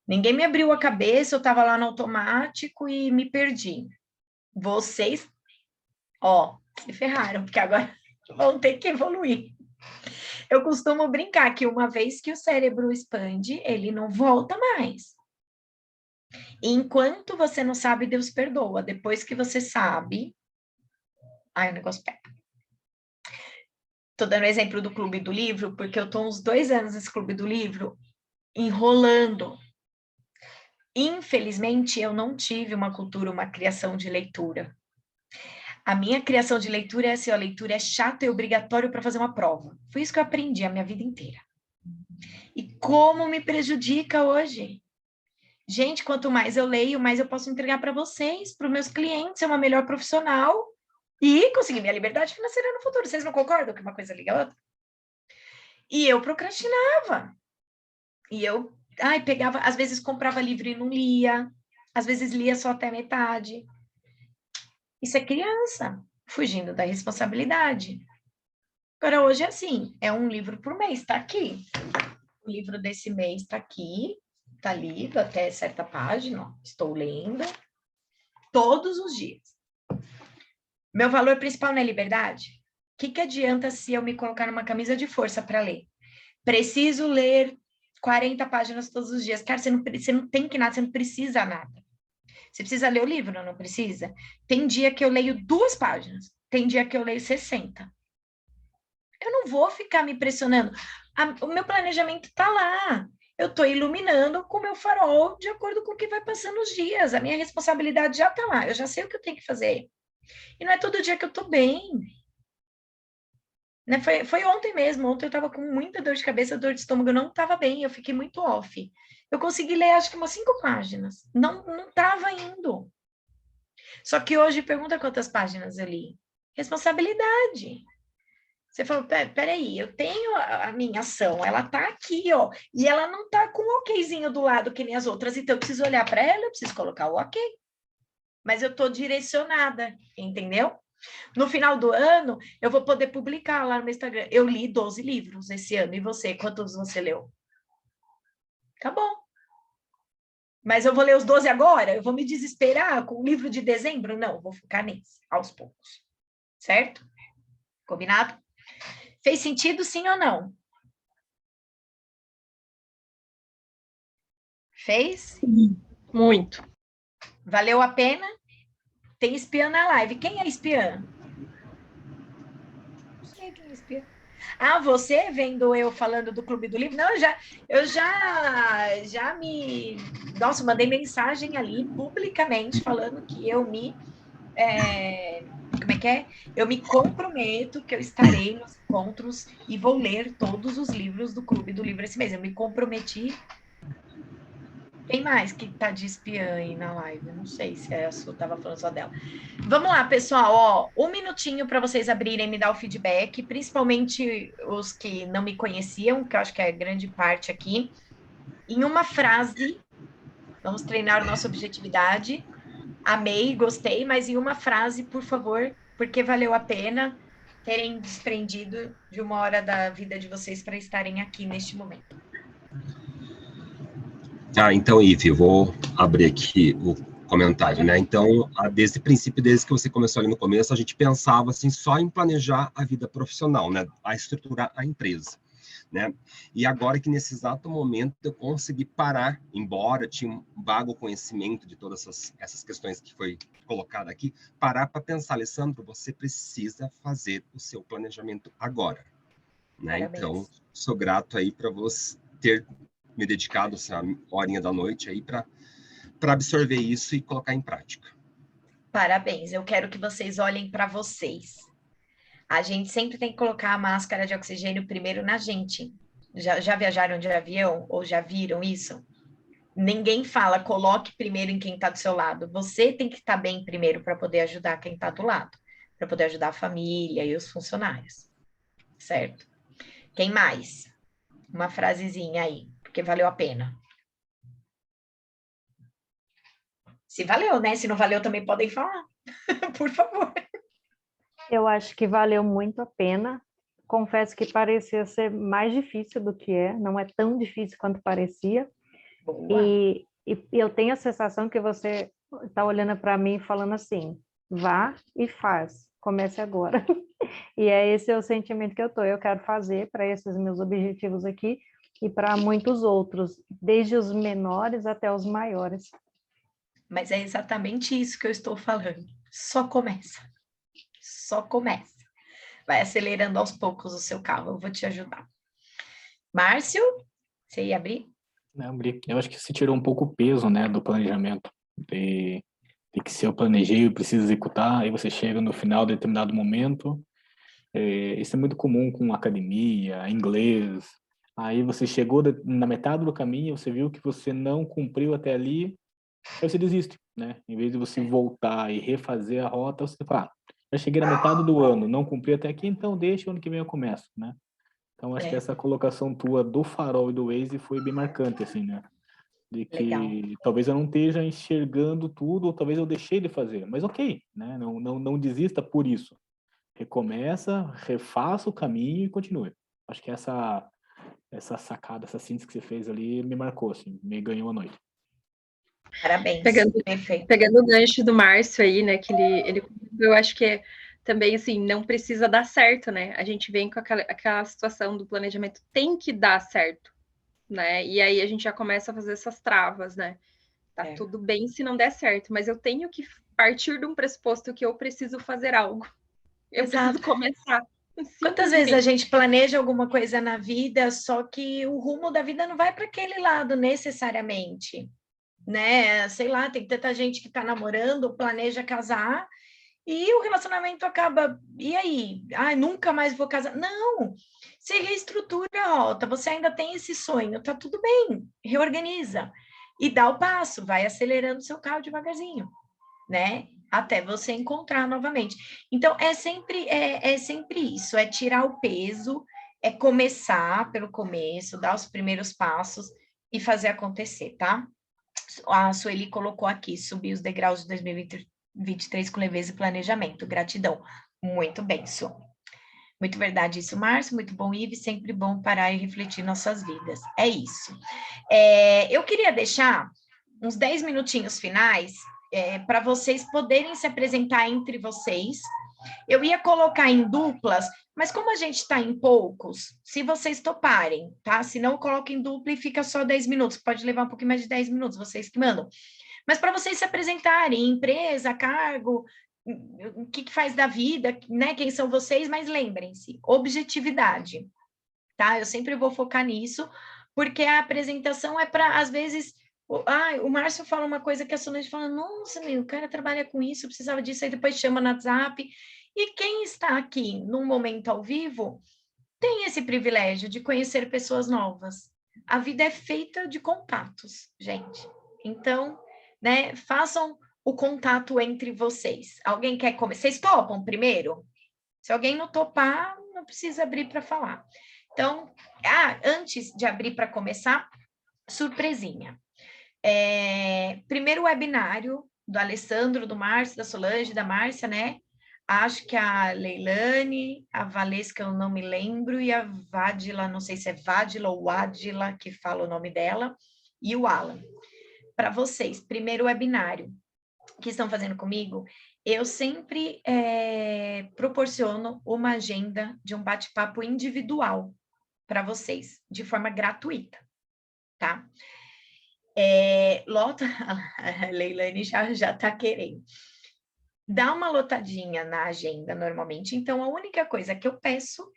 Ninguém me abriu a cabeça, eu estava lá no automático e me perdi. Vocês, se ferraram, porque agora vão ter que evoluir. Eu costumo brincar que uma vez que o cérebro expande, ele não volta mais. Enquanto você não sabe, Deus perdoa. Depois que você sabe, o negócio pega. Estou dando o exemplo do Clube do Livro, porque eu estou uns 2 anos nesse Clube do Livro, enrolando. Infelizmente, eu não tive uma cultura, uma criação de leitura. A minha criação de leitura é assim, a leitura é chata e obrigatório para fazer uma prova. Foi isso que eu aprendi a minha vida inteira. E como me prejudica hoje? Gente, quanto mais eu leio, mais eu posso entregar para vocês, para os meus clientes, ser uma melhor profissional e conseguir minha liberdade financeira no futuro. Vocês não concordam que uma coisa liga a outra? E eu procrastinava. E eu pegava, às vezes comprava livro e não lia, às vezes lia só até metade. Isso é criança, fugindo da responsabilidade. Agora, hoje é assim, é um livro por mês, está aqui. O livro desse mês está aqui, está lido até certa página, estou lendo todos os dias. Meu valor principal não é liberdade? que adianta se eu me colocar numa camisa de força para ler? Preciso ler 40 páginas todos os dias. Cara, você não tem que nada, você não precisa nada. Você precisa ler o livro, não precisa? Tem dia que eu leio 2 páginas, tem dia que eu leio 60. Eu não vou ficar me pressionando. O meu planejamento está lá. Eu estou iluminando com o meu farol de acordo com o que vai passando os dias. A minha responsabilidade já está lá. Eu já sei o que eu tenho que fazer. E não é todo dia que eu estou bem. Né? Foi ontem mesmo. Ontem eu estava com muita dor de cabeça, dor de estômago. Eu não estava bem. Eu fiquei muito off. Eu consegui ler, acho que umas 5 páginas. Não estava indo. Só que hoje, pergunta quantas páginas eu li. Responsabilidade. Você falou, peraí, eu tenho a minha ação, ela tá aqui, ó, e ela não tá com o okzinho do lado que nem as outras, então eu preciso olhar para ela, eu preciso colocar o ok. Mas eu tô direcionada, entendeu? No final do ano, eu vou poder publicar lá no meu Instagram. Eu li 12 livros esse ano, e você, quantos você leu? Tá bom. Mas eu vou ler os 12 agora? Eu vou me desesperar com o livro de dezembro? Não, vou ficar nesse, aos poucos. Certo? Combinado? Fez sentido, sim ou não? Fez? Muito. Valeu a pena? Tem espiã na live. Quem é espiã? Não sei quem é espiã. Ah, você vendo eu falando do Clube do Livro? Não, eu já me... Nossa, mandei mensagem ali publicamente falando que eu me... como é que é? Eu me comprometo que eu estarei nos encontros e vou ler todos os livros do Clube do Livro esse mês. Eu me comprometi. Quem mais que tá de espiã aí na live? Eu não sei se a Su tava falando só dela. Vamos lá, pessoal. Ó, 1 minutinho para vocês abrirem e me dar o feedback, principalmente os que não me conheciam, que eu acho que é grande parte aqui. Em uma frase, vamos treinar nossa objetividade. Amei, gostei, mas em uma frase, por favor, porque valeu a pena terem desprendido de uma hora da vida de vocês para estarem aqui neste momento. Então, Ive, eu vou abrir aqui o comentário, né? Então, desde o princípio, desde que você começou ali no começo, a gente pensava, assim, só em planejar a vida profissional, né? A estruturar a empresa, né? E agora que nesse exato momento eu consegui parar, embora tinha um vago conhecimento de todas essas questões que foi colocada aqui, parar para pensar, Alessandro, você precisa fazer o seu planejamento agora, né? Então, sou grato aí para você ter me dedicado essa horinha da noite aí para absorver isso e colocar em prática. Parabéns, eu quero que vocês olhem para vocês. A gente sempre tem que colocar a máscara de oxigênio primeiro na gente. Já viajaram de avião ou já viram isso? Ninguém fala, coloque primeiro em quem está do seu lado. Você tem que estar bem primeiro para poder ajudar quem está do lado, para poder ajudar a família e os funcionários. Certo? Quem mais? Uma frasezinha aí, porque valeu a pena. Se valeu, né? Se não valeu, também podem falar. Por favor. Eu acho que valeu muito a pena. Confesso que parecia ser mais difícil do que é, não é tão difícil quanto parecia. E eu tenho a sensação que você está olhando para mim e falando assim, vá e faz, comece agora. E esse é o sentimento que eu estou. Eu quero fazer para esses meus objetivos aqui e para muitos outros, desde os menores até os maiores. Mas é exatamente isso que eu estou falando. Só começa. Só começa. Vai acelerando aos poucos o seu carro. Eu vou te ajudar. Márcio, você ia abrir? Não, eu acho que se tirou um pouco o peso, né, do planejamento. De que se eu planejei, eu preciso executar, aí você chega no final de determinado momento. Isso é muito comum com academia, inglês. Aí você chegou na metade do caminho, você viu que você não cumpriu até ali, aí você desiste, né? Em vez de você voltar e refazer a rota, você fala, já cheguei na metade do ano, não cumpri até aqui, então deixa, o ano que vem eu começo, né? Então, acho que essa colocação tua do farol e do Waze foi bem marcante, assim, né? De que talvez eu não esteja enxergando tudo, ou talvez eu deixei de fazer, mas ok, né? Não desista por isso. Recomeça, refaça o caminho e continue. Acho que essa sacada, essa síntese que você fez ali me marcou, assim, me ganhou a noite. Parabéns. Pegando o gancho do Márcio aí, né, que ele eu acho que também, assim, não precisa dar certo, né? A gente vem com aquela situação do planejamento, tem que dar certo, né? E aí a gente já começa a fazer essas travas, né? Tá tudo bem se não der certo, mas eu tenho que partir de um pressuposto que eu preciso fazer algo. Eu preciso começar. Quantas vezes a gente planeja alguma coisa na vida, só que o rumo da vida não vai para aquele lado necessariamente, né? Sei lá, tem tanta gente que está namorando, planeja casar, e o relacionamento acaba, e aí? Ai, nunca mais vou casar. Não, se reestrutura a rota, você ainda tem esse sonho, tá tudo bem, reorganiza. E dá o passo, vai acelerando seu carro devagarzinho, né? Até você encontrar novamente. Então, é sempre isso, é tirar o peso, é começar pelo começo, dar os primeiros passos e fazer acontecer, tá? A Sueli colocou aqui, subir os degraus de 2023 com leveza e planejamento. Gratidão. Muito bem, Su. Muito verdade isso, Márcio. Muito bom, Ives. Sempre bom parar e refletir nossas vidas. É isso. Eu queria deixar uns 10 minutinhos finais para vocês poderem se apresentar entre vocês. Eu ia colocar em duplas, mas como a gente está em poucos, se vocês toparem, tá? Se não, coloca em dupla e fica só 10 minutos. Pode levar um pouquinho mais de 10 minutos, vocês que mandam. Mas para vocês se apresentarem, empresa, cargo, o que faz da vida, né? Quem são vocês, mas lembrem-se, objetividade, tá? Eu sempre vou focar nisso, porque a apresentação é para, às vezes, o Márcio fala uma coisa que a Solange fala, nossa, o cara trabalha com isso, precisava disso, aí depois chama no WhatsApp. E quem está aqui num momento ao vivo tem esse privilégio de conhecer pessoas novas. A vida é feita de contatos, gente. Então, né, façam o contato entre vocês. Alguém quer começar? Vocês topam primeiro? Se alguém não topar, não precisa abrir para falar. Então, antes de abrir para começar, surpresinha. Primeiro webinário do Alessandro, do Márcio, da Solange, da Márcia, né? Acho que a Leilane, a Valesca, eu não me lembro, e a Vádila, não sei se é Vádila ou Adila, que fala o nome dela, e o Alan. Para vocês, primeiro webinário que estão fazendo comigo, eu sempre proporciono uma agenda de um bate-papo individual para vocês, de forma gratuita, tá? Lota, a Leilane já está querendo. Dá uma lotadinha na agenda normalmente, então a única coisa que eu peço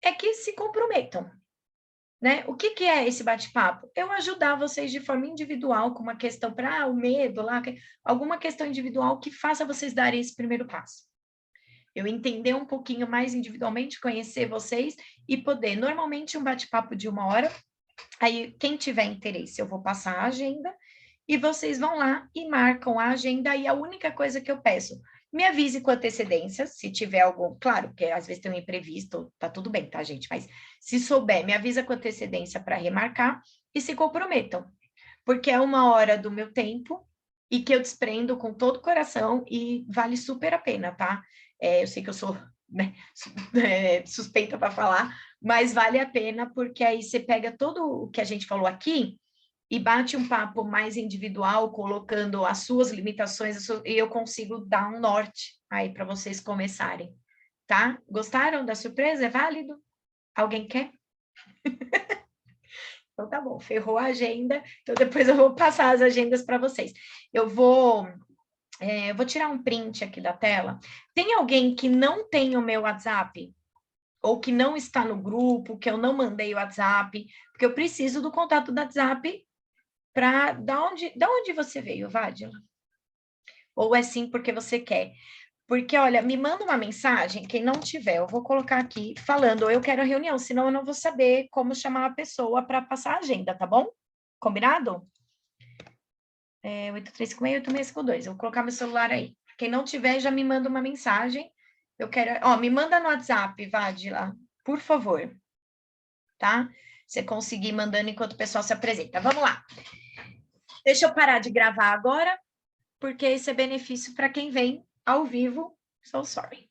é que se comprometam, né? O que é esse bate-papo? Eu ajudar vocês de forma individual com uma questão para o medo lá, alguma questão individual que faça vocês darem esse primeiro passo. Eu entender um pouquinho mais individualmente, conhecer vocês e poder, normalmente um bate-papo de 1 hora, aí quem tiver interesse eu vou passar a agenda, e vocês vão lá e marcam a agenda, e a única coisa que eu peço, me avise com antecedência, se tiver algum, claro, porque às vezes tem um imprevisto, tá tudo bem, tá, gente? Mas se souber, me avisa com antecedência para remarcar e se comprometam, porque é 1 hora do meu tempo e que eu desprendo com todo o coração e vale super a pena, tá? Eu sei que eu sou, né, suspeita para falar, mas vale a pena, porque aí você pega todo o que a gente falou aqui e bate um papo mais individual, colocando as suas limitações, e eu consigo dar um norte aí para vocês começarem, tá? Gostaram da surpresa? É válido? Alguém quer? Então tá bom, ferrou a agenda, então depois eu vou passar as agendas para vocês. Eu vou tirar um print aqui da tela. Tem alguém que não tem o meu WhatsApp? Ou que não está no grupo, que eu não mandei o WhatsApp? Porque eu preciso do contato do WhatsApp para da onde você veio, Vádila? Ou é sim porque você quer? Porque, olha, me manda uma mensagem, quem não tiver, eu vou colocar aqui falando, eu quero a reunião, senão eu não vou saber como chamar a pessoa para passar a agenda, tá bom? Combinado? 8356-8652, eu vou colocar meu celular aí. Quem não tiver, já me manda uma mensagem, eu quero... me manda no WhatsApp, Vádila, por favor, tá? Você conseguir mandando enquanto o pessoal se apresenta. Vamos lá. Deixa eu parar de gravar agora, porque isso é benefício para quem vem ao vivo. So sorry.